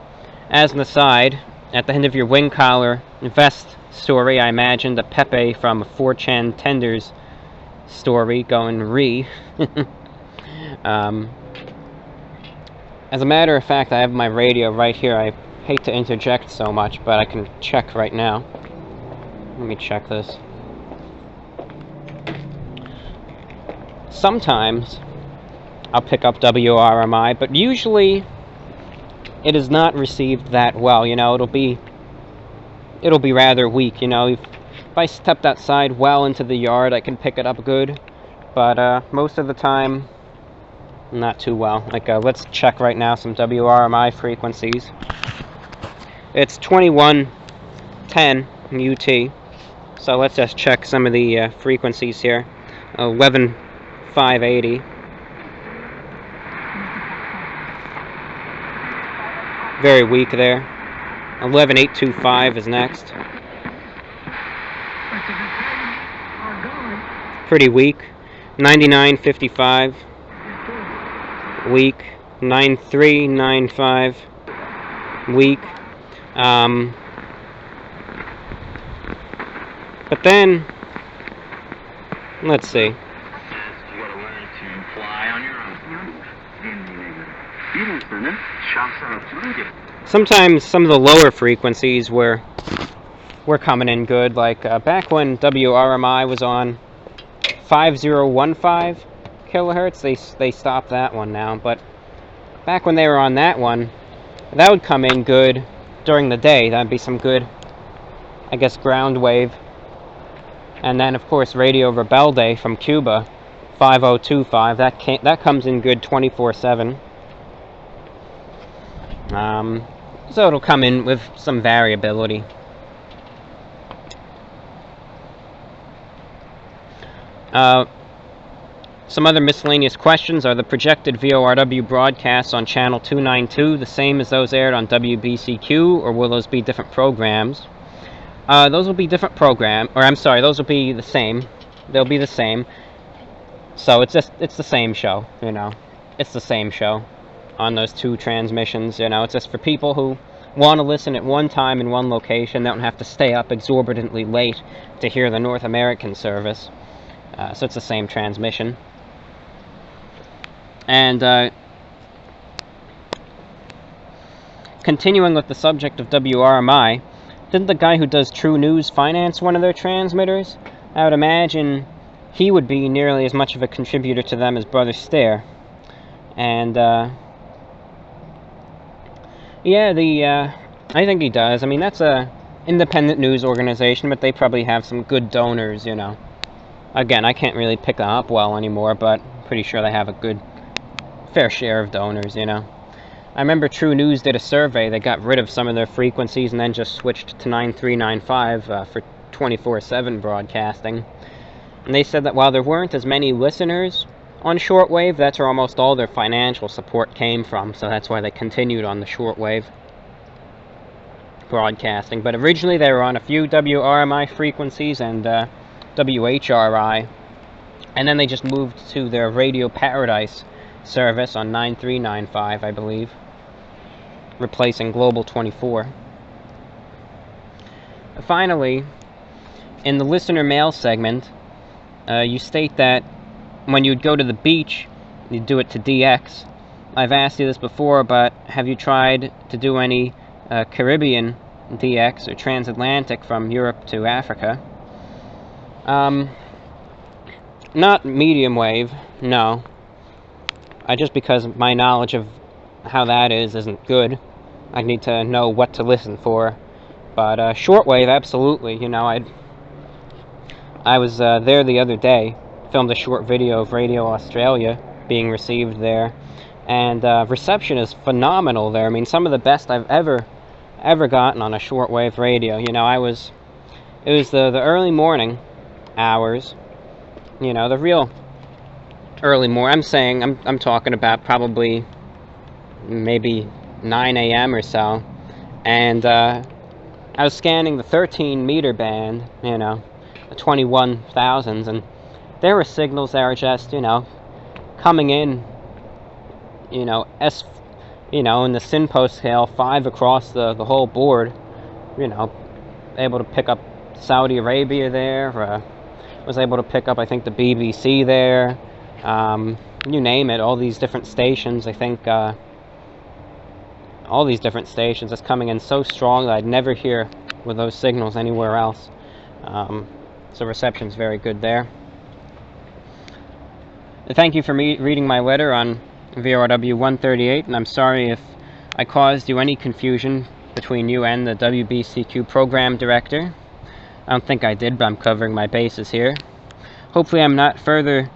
As an aside, at the end of your wing collar vest story, I imagined a Pepe from 4chan Tenders story going re. As a matter of fact, I have my radio right here. I hate to interject so much, but I can check right now. Let me check this. Sometimes I'll pick up WRMI, but usually it is not received that well. You know, it'll be rather weak. You know, if I stepped outside well into the yard, I can pick it up good, but most of the time, not too well. Like, let's check right now some WRMI frequencies. It's 2110 UT, so let's just check some of the frequencies here. 11580. Very weak there. 11825 is next. Pretty weak. 9955. Weak. 9395. Weak. But then, let's see. You gotta learn to fly on your own. Sometimes some of the lower frequencies were coming in good. Like back when WRMI was on 5015 kilohertz, they stopped that one now. But back when they were on that one, that would come in good during the day. That'd be some good, I guess, ground wave. And then, of course, Radio Rebelde from Cuba, 5025. That comes in good 24/7. So it'll come in with some variability. Some other miscellaneous questions. Are the projected VORW broadcasts on channel 292 the same as those aired on WBCQ, or will those be different programs? Those will be different program, or I'm sorry, those will be the same. They'll be the same. So it's the same show, you know. It's the same show on those two transmissions, you know. It's just for people who want to listen at one time in one location. They don't have to stay up exorbitantly late to hear the North American service. So it's the same transmission. And continuing with the subject of WRMI, didn't the guy who does True News finance one of their transmitters? I would imagine he would be nearly as much of a contributor to them as Brother Stare. And, yeah, I think he does. I mean, that's a independent news organization, but they probably have some good donors, you know. Again, I can't really pick them up well anymore, but I'm pretty sure they have a good, fair share of donors, you know. I remember True News did a survey. They got rid of some of their frequencies and then just switched to 9395 for 24/7 broadcasting. And they said that while there weren't as many listeners on shortwave, that's where almost all their financial support came from, so that's why they continued on the shortwave broadcasting. But originally they were on a few WRMI frequencies and WHRI, and then they just moved to their Radio Paradise service on 9395, I believe, replacing Global 24. Finally, in the listener mail segment, you state that when you'd go to the beach, you'd do it to DX. I've asked you this before, but have you tried to do any Caribbean DX or transatlantic from Europe to Africa? Not medium wave, no. Just because my knowledge of how that isn't good. I need to know what to listen for. But shortwave, absolutely. You know, I was there the other day, filmed a short video of Radio Australia being received there, and reception is phenomenal there. I mean, some of the best I've ever gotten on a shortwave radio. You know, it was the early morning hours. You know, the real early morning. I'm talking about probably maybe 9 a.m. or so, and I was scanning the 13-meter band, you know, the 21,000s, and there were signals that were just, you know, coming in, you know, in the SINPO scale, 5 across the whole board, you know, able to pick up Saudi Arabia there, was able to pick up, I think, the BBC there, you name it, all these different stations. I think all these different stations is coming in so strong that I'd never hear with those signals anywhere else. So reception's very good there. Thank you for reading my letter on VORW 138, and I'm sorry if I caused you any confusion between you and the WBCQ program director. I don't think I did, but I'm covering my bases here. Hopefully I'm not further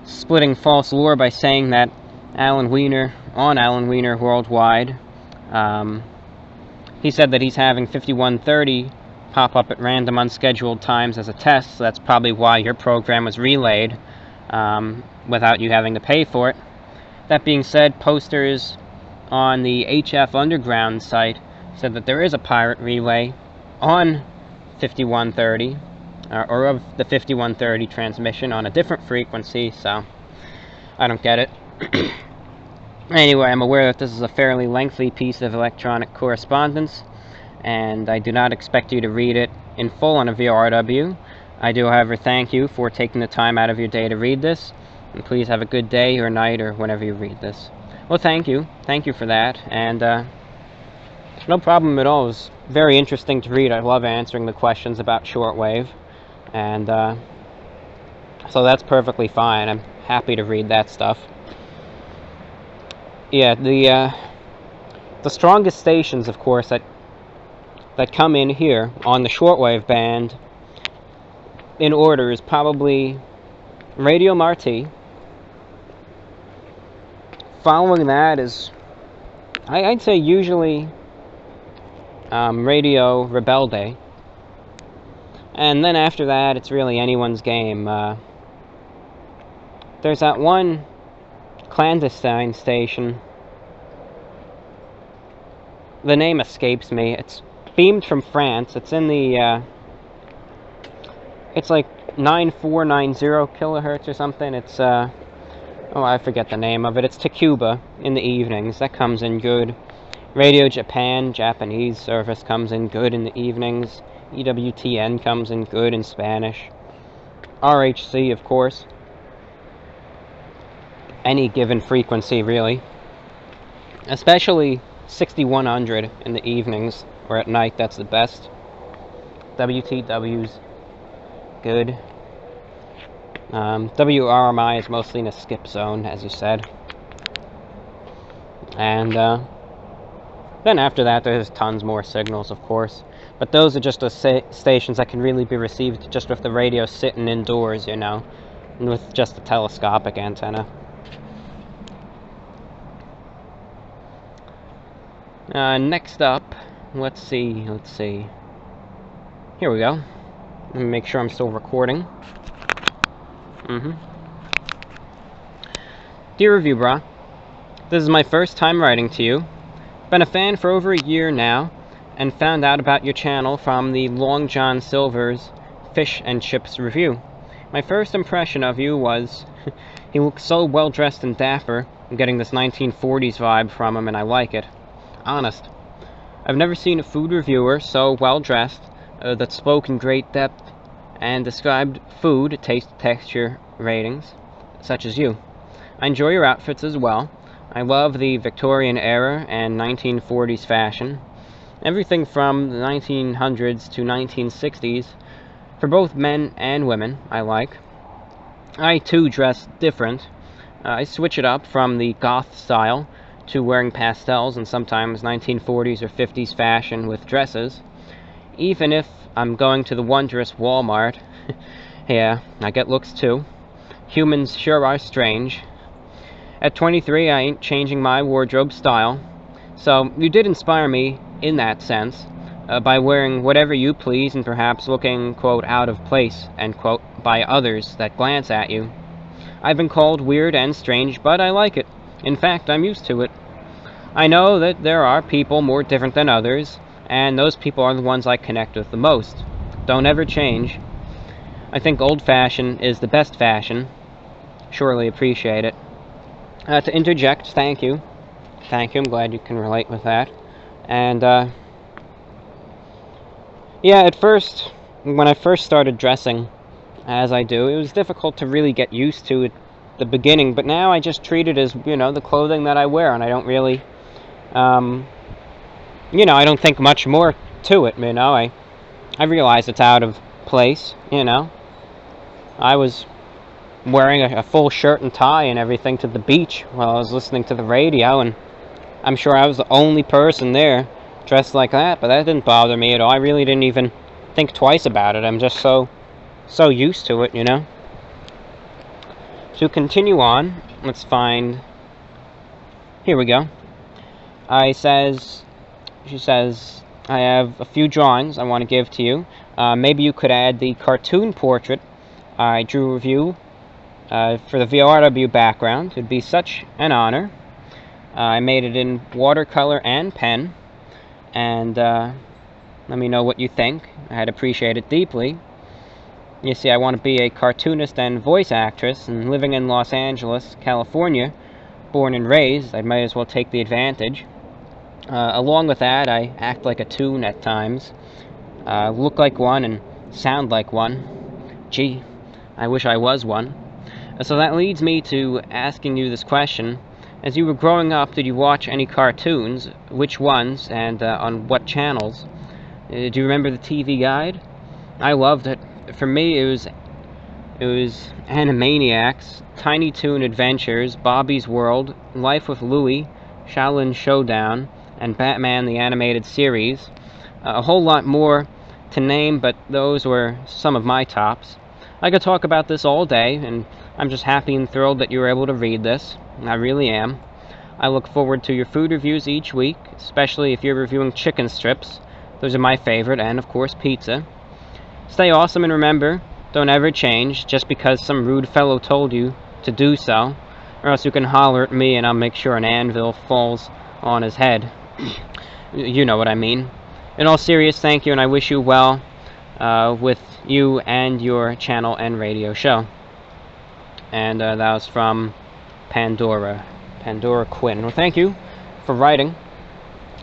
splitting false lore by saying that Alan Wiener Worldwide, he said that he's having 5130 pop up at random unscheduled times as a test, so that's probably why your program was relayed without you having to pay for it. That being said, posters on the HF Underground site said that there is a pirate relay on 5130, or of the 5130 transmission on a different frequency, so I don't get it. Anyway, I'm aware that this is a fairly lengthy piece of electronic correspondence, and I do not expect you to read it in full on a VORW. I do, however, thank you for taking the time out of your day to read this, and please have a good day or night or whenever you read this. Well, thank you for that, and no problem at all. It was very interesting to read. I love answering the questions about shortwave, and so that's perfectly fine. I'm happy to read that stuff. Yeah, the strongest stations, of course, that come in here on the shortwave band in order is probably Radio Marti. Following that is, I'd say usually Radio Rebelde, and then after that it's really anyone's game. There's that one clandestine station, the name escapes me. beamed from France. It's in the, it's like 9490 kilohertz or something. It's, oh, I forget the name of it. It's to Cuba in the evenings. That comes in good. Radio Japan, Japanese service comes in good in the evenings. EWTN comes in good in Spanish. RHC, of course. Any given frequency, really. Especially 6100 in the evenings, or at night, that's the best. WTW's good. WRMI is mostly in a skip zone, as you said. And then after that, there's tons more signals, of course. But those are just the stations that can really be received just with the radio sitting indoors, you know, and with just a telescopic antenna. Next up, let's see. Here we go. Let me make sure I'm still recording. Dear Review Bra, this is my first time writing to you. Been a fan for over a year now, and found out about your channel from the Long John Silver's Fish and Chips review. My first impression of you was, he looks so well dressed and dapper. I'm getting this 1940s vibe from him, and I like it. Honest. I've never seen a food reviewer so well dressed, that spoke in great depth, and described food, taste, texture, ratings, such as you. I enjoy your outfits as well. I love the Victorian era and 1940s fashion. Everything from the 1900s to 1960s, for both men and women, I like. I too dress different. I switch it up from the goth style to wearing pastels and sometimes 1940s or 50s fashion with dresses. Even if I'm going to the wondrous Walmart, yeah, I get looks too. Humans sure are strange. At 23, I ain't changing my wardrobe style. So you did inspire me in that sense, by wearing whatever you please and perhaps looking, quote, out of place, end quote, by others that glance at you. I've been called weird and strange, but I like it. In fact, I'm used to it. I know that there are people more different than others, and those people are the ones I connect with the most. Don't ever change. I think old fashion is the best fashion. Surely appreciate it. To interject, thank you. Thank you, I'm glad you can relate with that. And, yeah, at first, when I first started dressing, as I do, it was difficult to really get used to at the beginning, but now I just treat it as, you know, the clothing that I wear, and I don't really, you know, I don't think much more to it, you know. I realize it's out of place, you know. I was wearing a full shirt and tie and everything to the beach while I was listening to the radio, and I'm sure I was the only person there dressed like that, but that didn't bother me at all. I really didn't even think twice about it. I'm just so used to it, you know. To continue on, let's find, here we go. She says, I have a few drawings I want to give to you. Maybe you could add the cartoon portrait I drew of you for the VORW background. It would be such an honor. I made it in watercolor and pen, and let me know what you think. I'd appreciate it deeply. You see, I want to be a cartoonist and voice actress, and living in Los Angeles, California, born and raised, I might as well take the advantage. Along with that, I act like a toon at times, look like one and sound like one. Gee, I wish I was one. So that leads me to asking you this question. As you were growing up, did you watch any cartoons? Which ones, and on what channels? Do you remember the TV Guide? I loved it. For me, it was Animaniacs, Tiny Toon Adventures, Bobby's World, Life with Louie, Shaolin Showdown, and Batman the Animated Series. A whole lot more to name, but those were some of my tops. I could talk about this all day, and I'm just happy and thrilled that you were able to read this. I really am. I look forward to your food reviews each week, especially if you're reviewing chicken strips. Those are my favorite, and of course pizza. Stay awesome, and remember, don't ever change just because some rude fellow told you to do so, or else you can holler at me and I'll make sure an anvil falls on his head. You know what I mean. in all serious, thank you, and I wish you well with you and your channel and radio show. And that was from Pandora Quinn. Well, thank you for writing,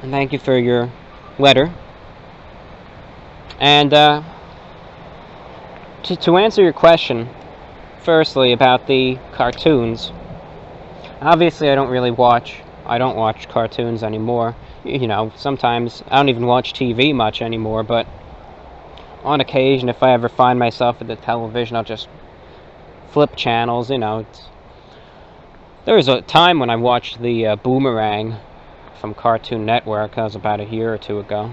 and thank you for your letter. And to answer your question, firstly, about the cartoons, obviously I don't watch cartoons anymore. You know, sometimes I don't even watch TV much anymore, but on occasion, if I ever find myself at the television, I'll just flip channels, you know. There was a time when I watched the Boomerang from Cartoon Network. That was about a year or two ago.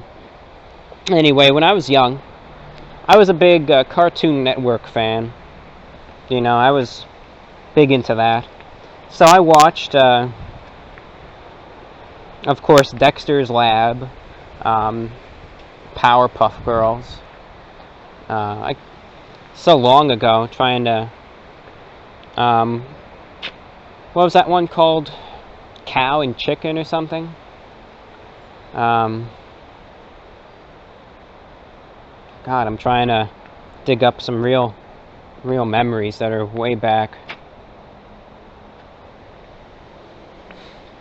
Anyway, when I was young, I was a big Cartoon Network fan. You know, I was big into that. So I watched, of course, Dexter's Lab, Powerpuff Girls. So long ago, trying to, what was that one called? Cow and Chicken or something? God, I'm trying to dig up some real memories that are way back.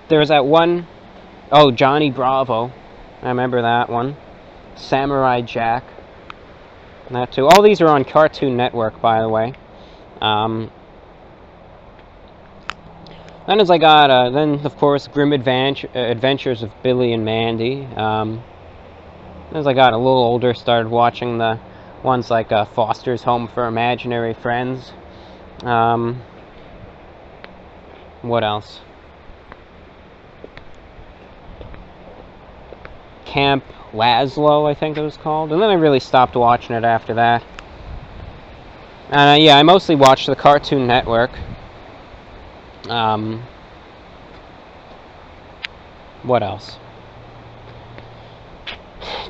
There was that one, oh, Johnny Bravo. I remember that one. Samurai Jack. That too. All these are on Cartoon Network, by the way. Then as I got, then of course, Grim Adventures of Billy and Mandy. As I got a little older, started watching the ones like Foster's Home for Imaginary Friends. What else? Camp Laszlo, I think it was called. And then I really stopped watching it after that. Yeah, I mostly watched the Cartoon Network. What else?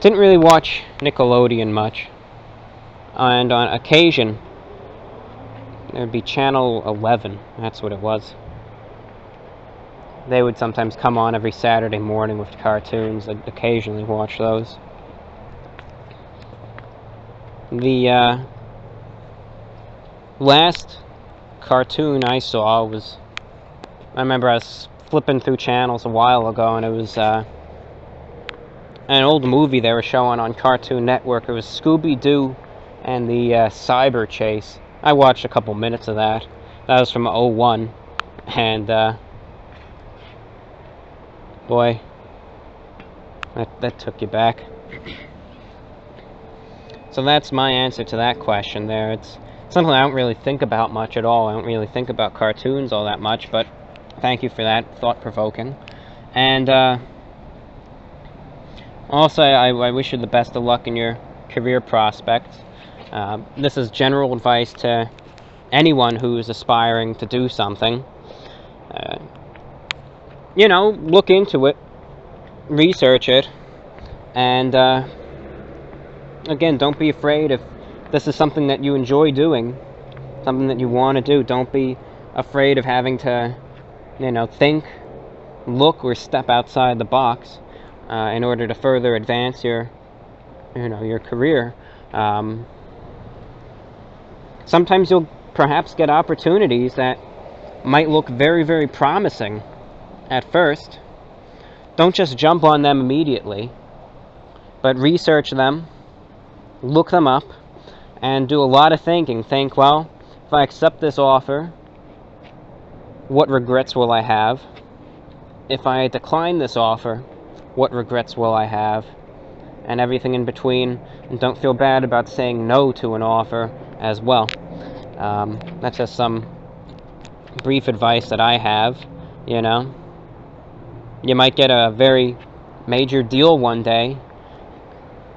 Didn't really watch Nickelodeon much. And on occasion, there'd be Channel 11. That's what it was. They would sometimes come on every Saturday morning with cartoons. I'd occasionally watch those. The last cartoon I saw was, I remember I was flipping through channels a while ago, and it was an old movie they were showing on Cartoon Network. It was Scooby-Doo and the Cyber Chase. I watched a couple minutes of that. That was from '01, and boy, that took you back. So that's my answer to that question there. It's something I don't really think about much at all. I don't really think about cartoons all that much, but thank you for that, thought-provoking. And also, I wish you the best of luck in your career prospects. This is general advice to anyone who's aspiring to do something. You know, look into it, research it, and again, don't be afraid if this is something that you enjoy doing, something that you want to do. Don't be afraid of having to, you know, think, look, or step outside the box in order to further advance your career. Sometimes you'll perhaps get opportunities that might look very, very promising at first. Don't just jump on them immediately, but research them, look them up, and do a lot of thinking. Think, well, if I accept this offer, what regrets will I have? If I decline this offer, what regrets will I have? And everything in between. And don't feel bad about saying no to an offer as well. That's just some brief advice that I have, you know. You might get a very major deal one day.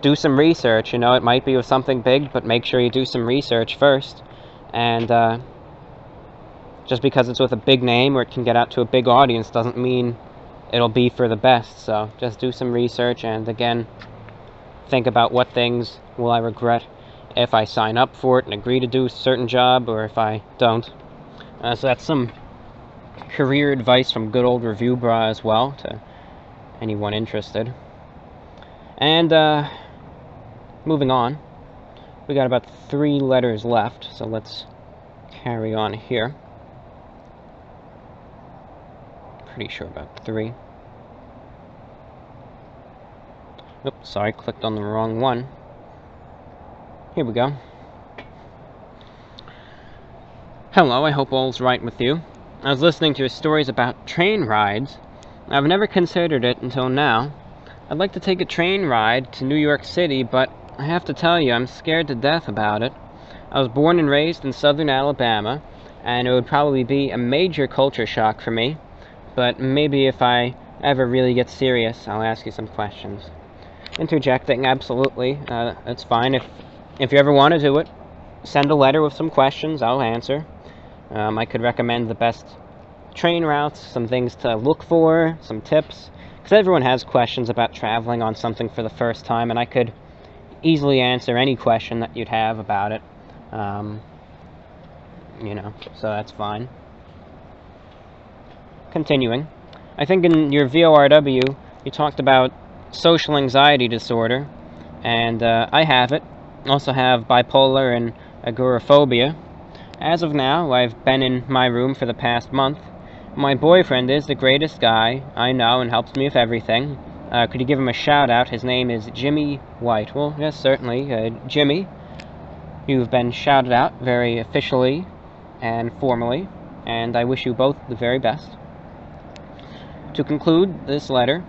Do some research, you know. It might be with something big, but make sure you do some research first. And just because it's with a big name or it can get out to a big audience doesn't mean it'll be for the best. So just do some research, and again, think about what things will I regret if I sign up for it and agree to do a certain job, or if I don't. So that's some career advice from good old Review Bra as well, to anyone interested. And, moving on. We got about 3 letters left, so let's carry on here. Pretty sure about 3. Oops, sorry, clicked on the wrong one. Here we go. Hello, I hope all's right with you. I was listening to your stories about train rides. I've never considered it until now. I'd like to take a train ride to New York City, but I have to tell you, I'm scared to death about it. I was born and raised in southern Alabama, and it would probably be a major culture shock for me, but maybe if I ever really get serious, I'll ask you some questions. Interjecting, absolutely. That's fine. If you ever want to do it, send a letter with some questions, I'll answer. I could recommend the best train routes, some things to look for, some tips, because everyone has questions about traveling on something for the first time, and I could easily answer any question that you'd have about it. So that's fine. Continuing, I think in your VORW, you talked about social anxiety disorder, and I have it. Also have bipolar and agoraphobia. As of now, I've been in my room for the past month. My boyfriend is the greatest guy I know and helps me with everything. Could you give him a shout out? His name is Jimmy White. Well, yes, certainly. Jimmy, you've been shouted out very officially and formally, and I wish you both the very best. To conclude this letter,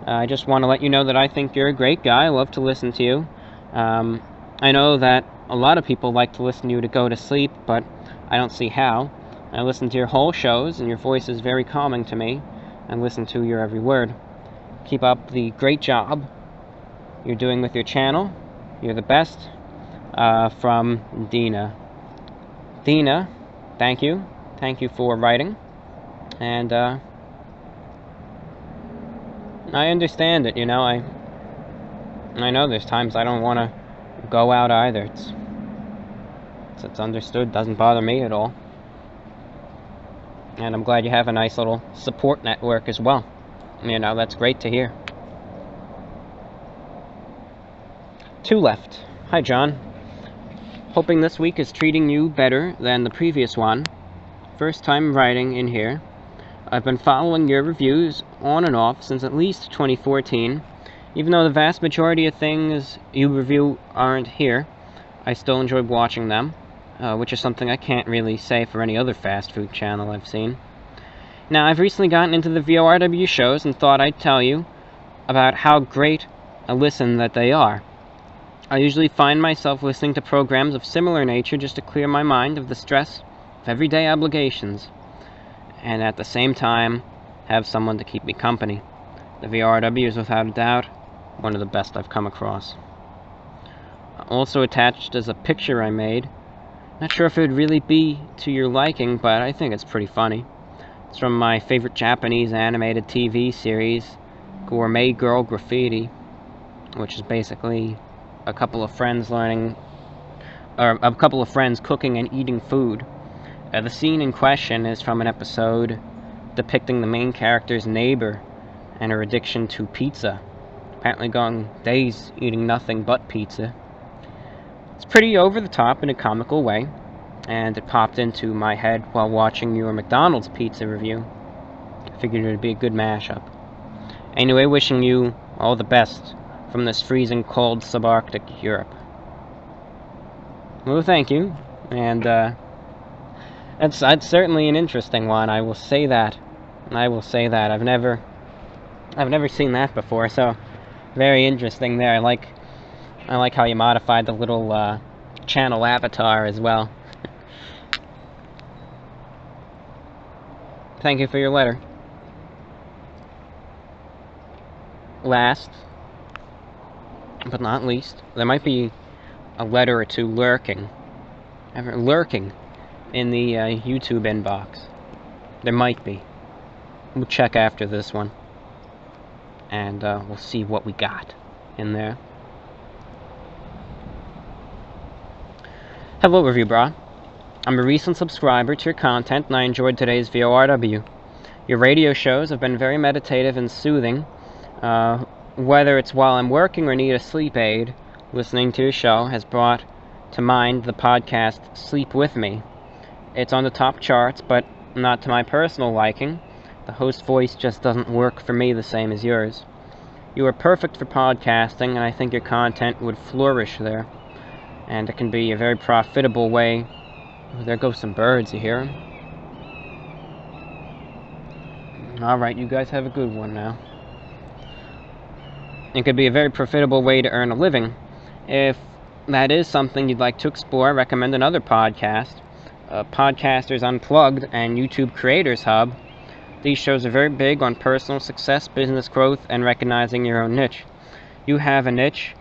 I just want to let you know that I think you're a great guy. I love to listen to you. I know that a lot of people like to listen to you to go to sleep, but I don't see how. I listen to your whole shows, and your voice is very calming to me, and listen to your every word. Keep up the great job you're doing with your channel. You're the best. From Dina. Dina, thank you. Thank you for writing. And, I understand it, I know there's times I don't want to go out either. It's understood, doesn't bother me at all. And I'm glad you have a nice little support network as well. That's great to hear. 2 left. Hi, John. Hoping this week is treating you better than the previous one. First time writing in here. I've been following your reviews on and off since at least 2014. Even though the vast majority of things you review aren't here, I still enjoy watching them, which is something I can't really say for any other fast food channel I've seen. Now, I've recently gotten into the VORW shows and thought I'd tell you about how great a listen that they are. I usually find myself listening to programs of similar nature just to clear my mind of the stress of everyday obligations, and at the same time have someone to keep me company. The VORW is without a doubt one of the best I've come across. Also attached is a picture I made. Not sure if it would really be to your liking, but I think it's pretty funny. It's from my favorite Japanese animated TV series, Gourmet Girl Graffiti, which is basically a couple of friends cooking and eating food. The scene in question is from an episode depicting the main character's neighbor and her addiction to pizza. Apparently going days eating nothing but pizza. It's pretty over the top in a comical way, and it popped into my head while watching your McDonald's pizza review. I figured it would be a good mashup. Anyway, wishing you all the best from this freezing cold subarctic Europe. Well, thank you, and that's certainly an interesting one. I will say that. I've never seen that before, so very interesting there. I like how you modified the little channel avatar as well. Thank you for your letter. Last, but not least, there might be a letter or two lurking in the YouTube inbox. There might be. We'll check after this one, and we'll see what we got in there. Hello, Review Bra. I'm a recent subscriber to your content, and I enjoyed today's VORW. Your radio shows have been very meditative and soothing. whether it's while I'm working or need a sleep aid, listening to your show has brought to mind the podcast Sleep With Me. It's on the top charts, but not to my personal liking. The host voice just doesn't work for me the same as yours. You are perfect for podcasting, and I think your content would flourish there. And it can be a very profitable way. Oh, there go some birds, you hear them? Alright, you guys have a good one now. It could be a very profitable way to earn a living. If that is something you'd like to explore, I recommend another podcast, Podcasters Unplugged and YouTube Creators Hub. These shows are very big on personal success, business growth, and recognizing your own niche. You have a niche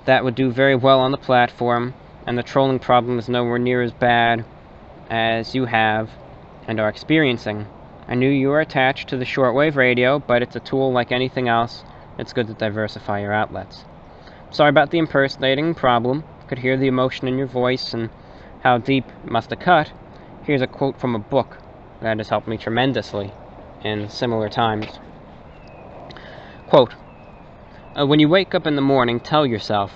that would do very well on the platform, and the trolling problem is nowhere near as bad as you have and are experiencing. I knew you were attached to the shortwave radio, but it's a tool like anything else. It's good to diversify your outlets. Sorry about the impersonating problem. Could hear the emotion in your voice and how deep it must have cut. Here's a quote from a book that has helped me tremendously in similar times. Quote, when you wake up in the morning, tell yourself,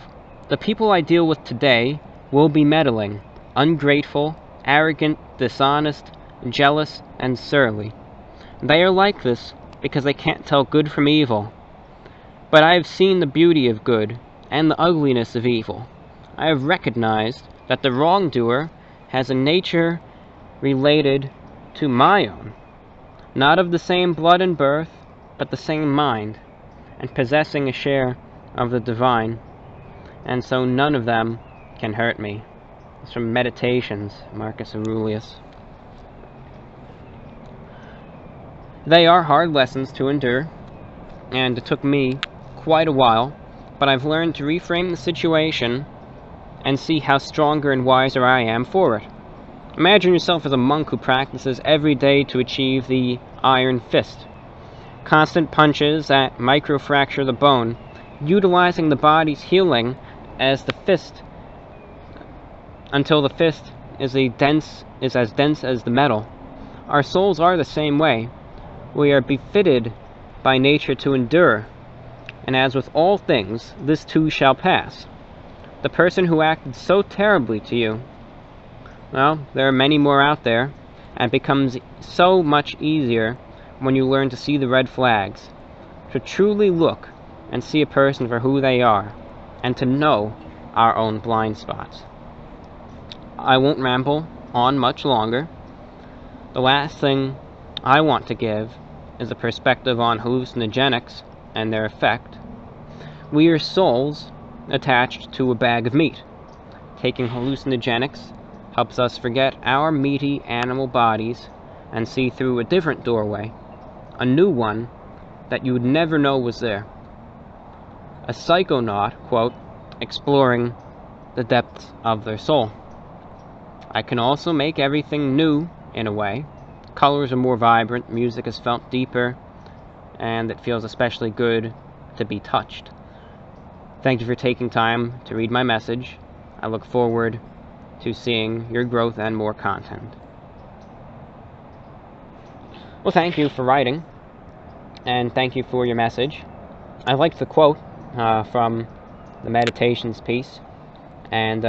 the people I deal with today will be meddling, ungrateful, arrogant, dishonest, jealous, and surly. They are like this because they can't tell good from evil. But I have seen the beauty of good and the ugliness of evil. I have recognized that the wrongdoer has a nature related to my own, not of the same blood and birth, but the same mind, and possessing a share of the divine, and so none of them can hurt me. It's from Meditations, Marcus Aurelius. They are hard lessons to endure, and it took me quite a while, but I've learned to reframe the situation and see how stronger and wiser I am for it. Imagine yourself as a monk who practices every day to achieve the iron fist. Constant punches that microfracture the bone, utilizing the body's healing as the fist until the fist is as dense as the metal. Our souls are the same way. We are befitted by nature to endure, and as with all things, this too shall pass. The person who acted so terribly to you, well, there are many more out there, and it becomes so much easier when you learn to see the red flags, to truly look and see a person for who they are, and to know our own blind spots. I won't ramble on much longer. The last thing I want to give is a perspective on hallucinogenics and their effect. We are souls attached to a bag of meat. Taking hallucinogenics helps us forget our meaty animal bodies and see through a different doorway, a new one that you would never know was there. A psychonaut, quote, exploring the depths of their soul. I can also make everything new, in a way. Colors are more vibrant, music is felt deeper, and it feels especially good to be touched. Thank you for taking time to read my message. I look forward to seeing your growth and more content. Well, thank you for writing, and thank you for your message. I liked the quote from the Meditations piece, and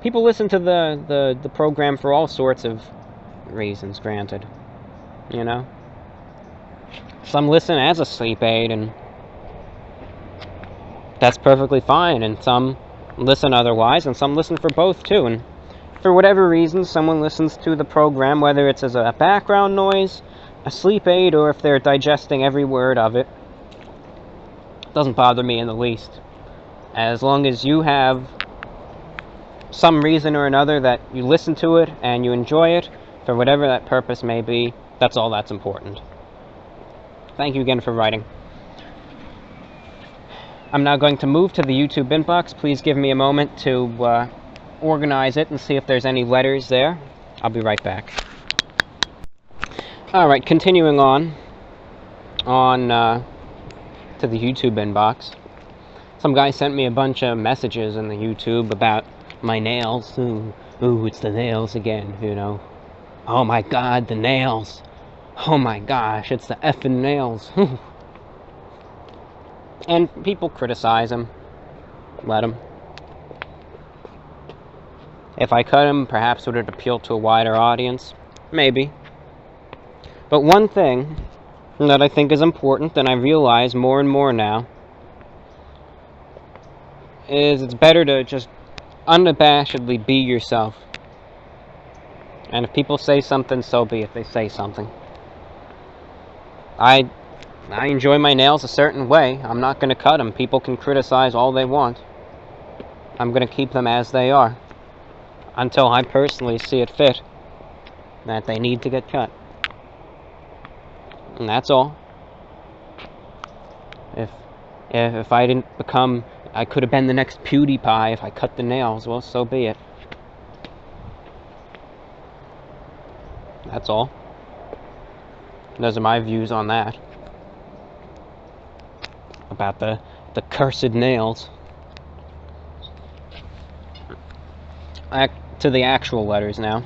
people listen to the program for all sorts of reasons, granted. You know? Some listen as a sleep aid, and that's perfectly fine, and some listen otherwise, and some listen for both too, and for whatever reason someone listens to the program, whether it's as a background noise, a sleep aid, or if they're digesting every word of it. It doesn't bother me in the least. As long as you have some reason or another that you listen to it and you enjoy it, for whatever that purpose may be, that's all that's important. Thank you again for writing. I'm now going to move to the YouTube inbox. Please give me a moment to organize it and see if there's any letters there. I'll be right back. Alright, continuing on to the YouTube inbox. Some guy sent me a bunch of messages in the YouTube about my nails. Ooh, it's the nails again, you know. Oh my god, the nails. Oh my gosh, it's the effing nails. And people criticize him. Let him. If I cut him, perhaps would it appeal to a wider audience? Maybe. But one thing that I think is important, and I realize more and more now, is it's better to just unabashedly be yourself. And if people say something, so be it. They say something. I enjoy my nails a certain way. I'm not going to cut them. People can criticize all they want. I'm going to keep them as they are. Until I personally see it fit that they need to get cut. And that's all. If I didn't become... I could have been the next PewDiePie if I cut the nails. Well, so be it. That's all. Those are my views on that. About the cursed nails. To the actual letters now.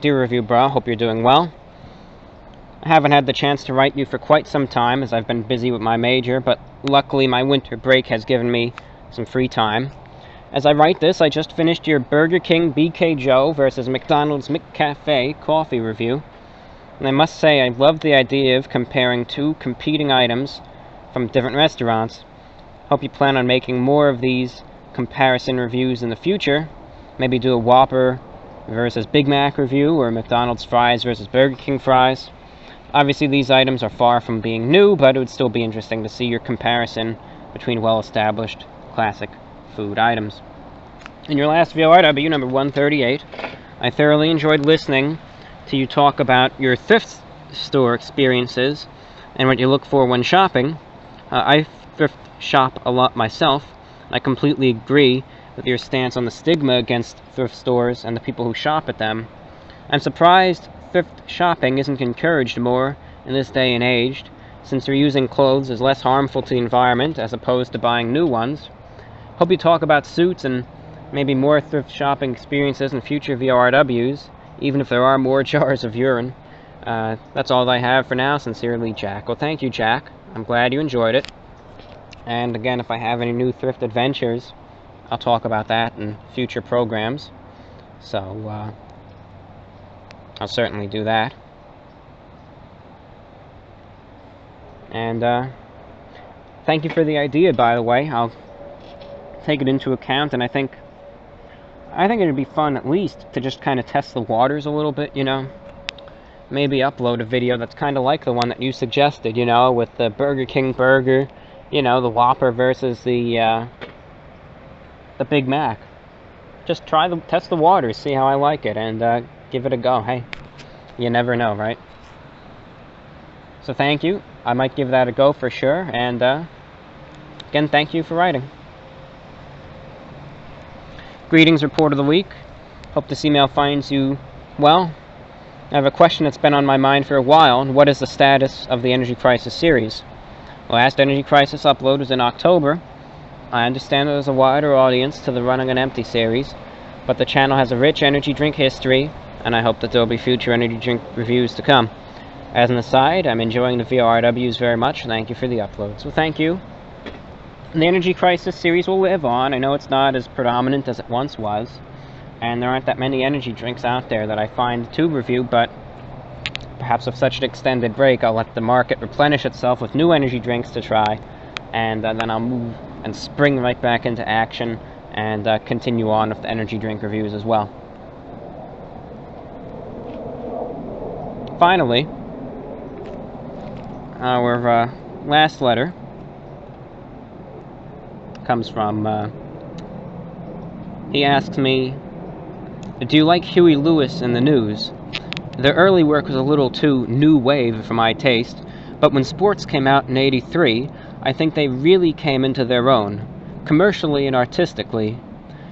Dear Review Bro, hope you're doing well. I haven't had the chance to write you for quite some time as I've been busy with my major, but luckily my winter break has given me some free time. As I write this, I just finished your Burger King BK Joe versus McDonald's McCafe coffee review. And I must say I love the idea of comparing two competing items from different restaurants. Hope you plan on making more of these comparison reviews in the future. Maybe do a Whopper versus Big Mac review, or McDonald's fries versus Burger King fries. Obviously these items are far from being new, but it would still be interesting to see your comparison between well-established classic food items. In your last VORW, number 138, I thoroughly enjoyed listening to you talk about your thrift store experiences and what you look for when shopping. I thrift shop a lot myself. I completely agree with your stance on the stigma against thrift stores and the people who shop at them. I'm surprised thrift shopping isn't encouraged more in this day and age, since reusing clothes is less harmful to the environment as opposed to buying new ones. Hope you talk about suits and maybe more thrift shopping experiences in future VORWs, even if there are more jars of urine. That's all I have for now. Sincerely, Jack. Well, thank you, Jack. I'm glad you enjoyed it. And again, if I have any new thrift adventures, I'll talk about that in future programs. So, I'll certainly do that. And, thank you for the idea, by the way. I'll take it into account, and I think it'd be fun, at least, to just kind of test the waters a little bit, you know? Maybe upload a video that's kind of like the one that you suggested, you know, with the Burger King burger, you know, the Whopper versus the Big Mac. Just test the waters, see how I like it, and give it a go. Hey, you never know, right? So thank you. I might give that a go for sure, and again, thank you for writing. Greetings, Report of the Week. Hope this email finds you well. I have a question that's been on my mind for a while, and what is the status of the Energy Crisis series? The last Energy Crisis upload was in October. I understand there's a wider audience to the Running on Empty series, but the channel has a rich energy drink history, and I hope that there will be future energy drink reviews to come. As an aside, I'm enjoying the VORWs very much. Thank you for the uploads. Well, thank you. The Energy Crisis series will live on. I know it's not as predominant as it once was, and there aren't that many energy drinks out there that I find to review, but perhaps with such an extended break, I'll let the market replenish itself with new energy drinks to try, and then I'll move and spring right back into action and continue on with the energy drink reviews as well. Finally, our last letter comes from, he asks me, do you like Huey Lewis in the News? Their early work was a little too new wave for my taste, but when Sports came out in '83, I think they really came into their own, commercially and artistically.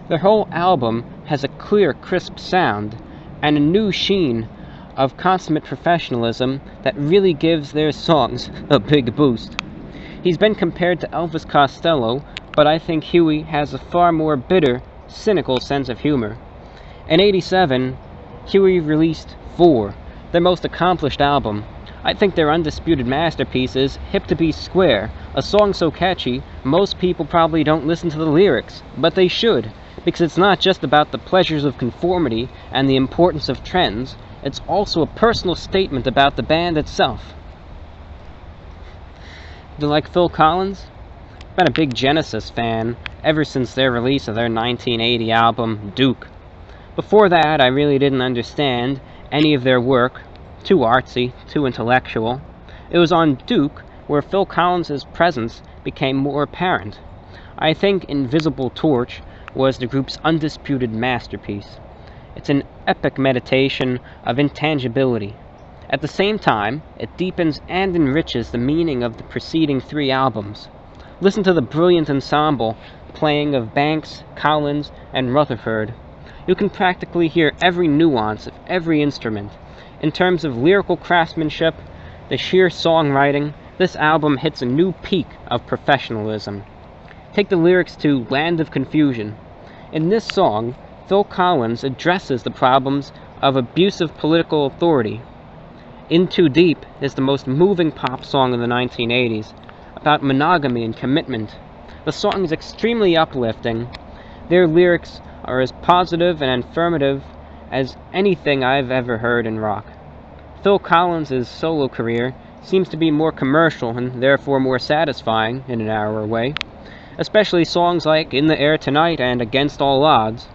Their whole album has a clear, crisp sound, and a new sheen of consummate professionalism that really gives their songs a big boost. He's been compared to Elvis Costello, but I think Huey has a far more bitter, cynical sense of humor. In '87, Huey released 4, their most accomplished album. I think their undisputed masterpiece is Hip to Be Square, a song so catchy, most people probably don't listen to the lyrics, but they should, because it's not just about the pleasures of conformity and the importance of trends, it's also a personal statement about the band itself. Do you like Phil Collins? I've been a big Genesis fan ever since their release of their 1980 album, Duke. Before that, I really didn't understand any of their work, too artsy, too intellectual. It was on Duke where Phil Collins' presence became more apparent. I think Invisible Torch was the group's undisputed masterpiece. It's an epic meditation of intangibility. At the same time, it deepens and enriches the meaning of the preceding 3 albums. Listen to the brilliant ensemble playing of Banks, Collins, and Rutherford. You can practically hear every nuance of every instrument. In terms of lyrical craftsmanship, the sheer songwriting, this album hits a new peak of professionalism. Take the lyrics to Land of Confusion. In this song, Phil Collins addresses the problems of abusive political authority. In Too Deep is the most moving pop song of the 1980s, about monogamy and commitment. The song is extremely uplifting. Their lyrics are as positive and affirmative as anything I've ever heard in rock. Phil Collins' solo career seems to be more commercial and therefore more satisfying in a narrower way, especially songs like In the Air Tonight and Against All Odds.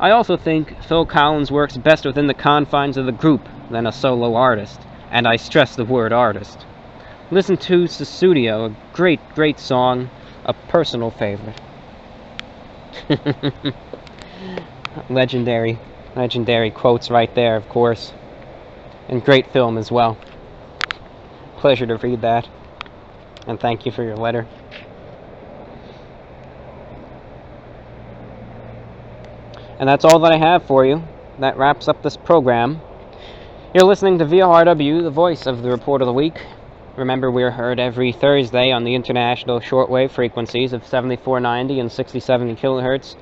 I also think Phil Collins works best within the confines of the group than a solo artist, and I stress the word artist. Listen to Susudio, a great song, a personal favorite. Legendary quotes right there, of course. And great film as well. Pleasure to read that. And thank you for your letter. And that's all that I have for you. That wraps up this program. You're listening to VORW, the voice of the Report of the Week. Remember, we're heard every Thursday on the international shortwave frequencies of 7490 and 6070 kilohertz,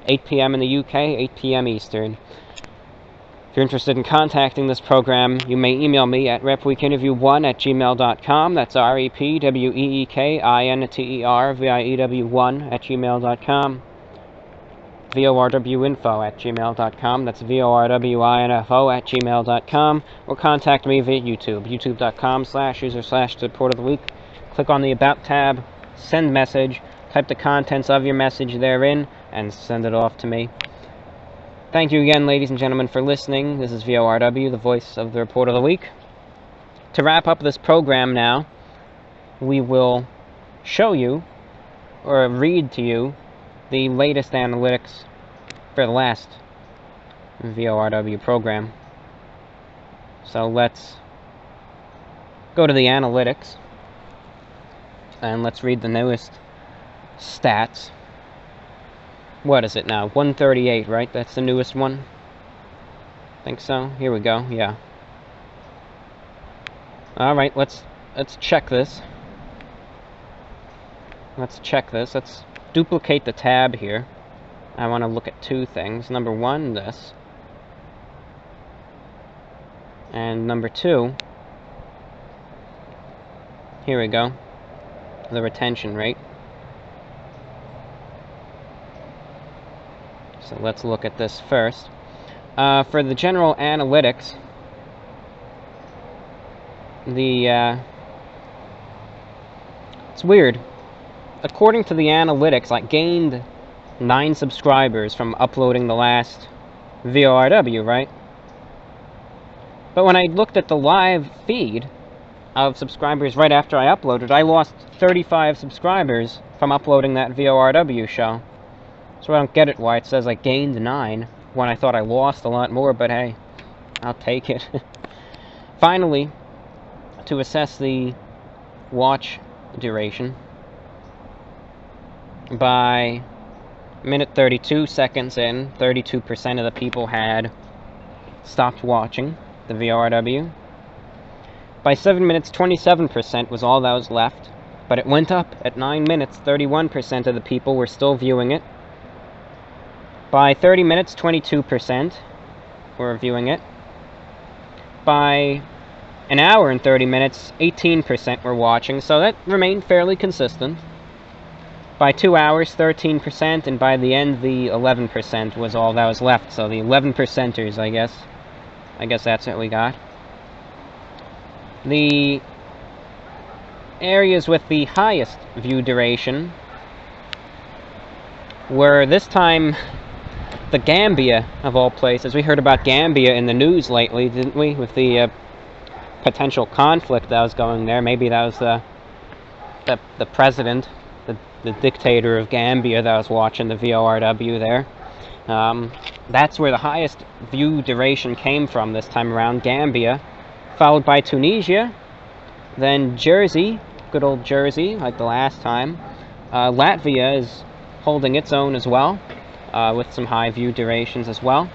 8 p.m. in the UK, 8 p.m. Eastern. If you're interested in contacting this program, you may email me at repweekinterview1@gmail.com. That's repweekinterview1@gmail.com. VORWinfo@gmail.com. That's VORWinfo@gmail.com. Or contact me via YouTube, youtube.com/user/report of the week. Click on the About tab, send message, type the contents of your message therein, and send it off to me. Thank you again, ladies and gentlemen, for listening. This is VORW, the voice of the Report of the Week. To wrap up this program now, we will show you, or read to you, the latest analytics for the last VORW program. So let's go to the analytics, and let's read the newest stats. What is it now? 138, right? That's the newest one? Think so? Here we go, yeah. Alright, let's check this. Let's duplicate the tab here. I want to look at 2 things. Number 1, this. And number 2, here we go. The retention rate. So let's look at this first. For the general analytics, it's weird. According to the analytics, I gained 9 subscribers from uploading the last VORW, right? But when I looked at the live feed of subscribers right after I uploaded, I lost 35 subscribers from uploading that VORW show. So I don't get it why it says I gained 9 when I thought I lost a lot more, but hey, I'll take it. Finally, to assess the watch duration, by minute 32 seconds in, 32% of the people had stopped watching the VORW. By 7 minutes, 27% was all that was left, but it went up. At 9 minutes, 31% of the people were still viewing it. By 30 minutes, 22% were viewing it. By an hour and 30 minutes, 18% were watching, so that remained fairly consistent. By 2 hours, 13%, and by the end, the 11% was all that was left. So the 11%ers, I guess. I guess that's what we got. The areas with the highest view duration were, this time, the Gambia, of all places. We heard about Gambia in the news lately, didn't we? With the potential conflict that was going there. Maybe that was the president, the dictator of Gambia that was watching the VORW there. That's where the highest view duration came from this time around, Gambia, followed by Tunisia, then Jersey, good old Jersey, like the last time. Latvia is holding its own as well, with some high view durations as well.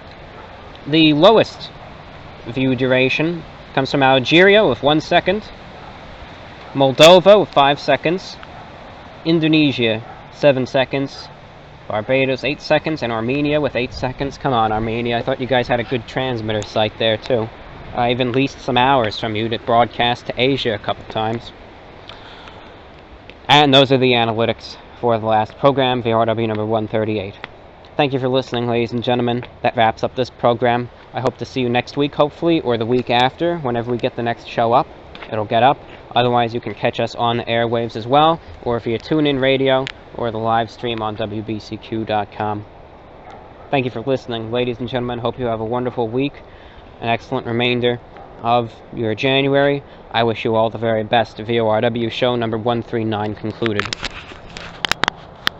The lowest view duration comes from Algeria with 1 second, Moldova with 5 seconds, Indonesia 7 seconds, Barbados 8 seconds, and Armenia with 8 seconds. Come on, Armenia, I thought you guys had a good transmitter site there too. I even leased some hours from you to broadcast to Asia a couple times. And those are the analytics for the last program, VORW number 138. Thank you for listening, ladies and gentlemen. That wraps up this program. I hope to see you next week, hopefully, or the week after, whenever we get the next show up. It'll get up. Otherwise, you can catch us on the airwaves as well, or via TuneIn Radio, or the live stream on WBCQ.com. Thank you for listening, ladies and gentlemen. Hope you have a wonderful week, an excellent remainder of your January. I wish you all the very best. VORW show number 139 concluded.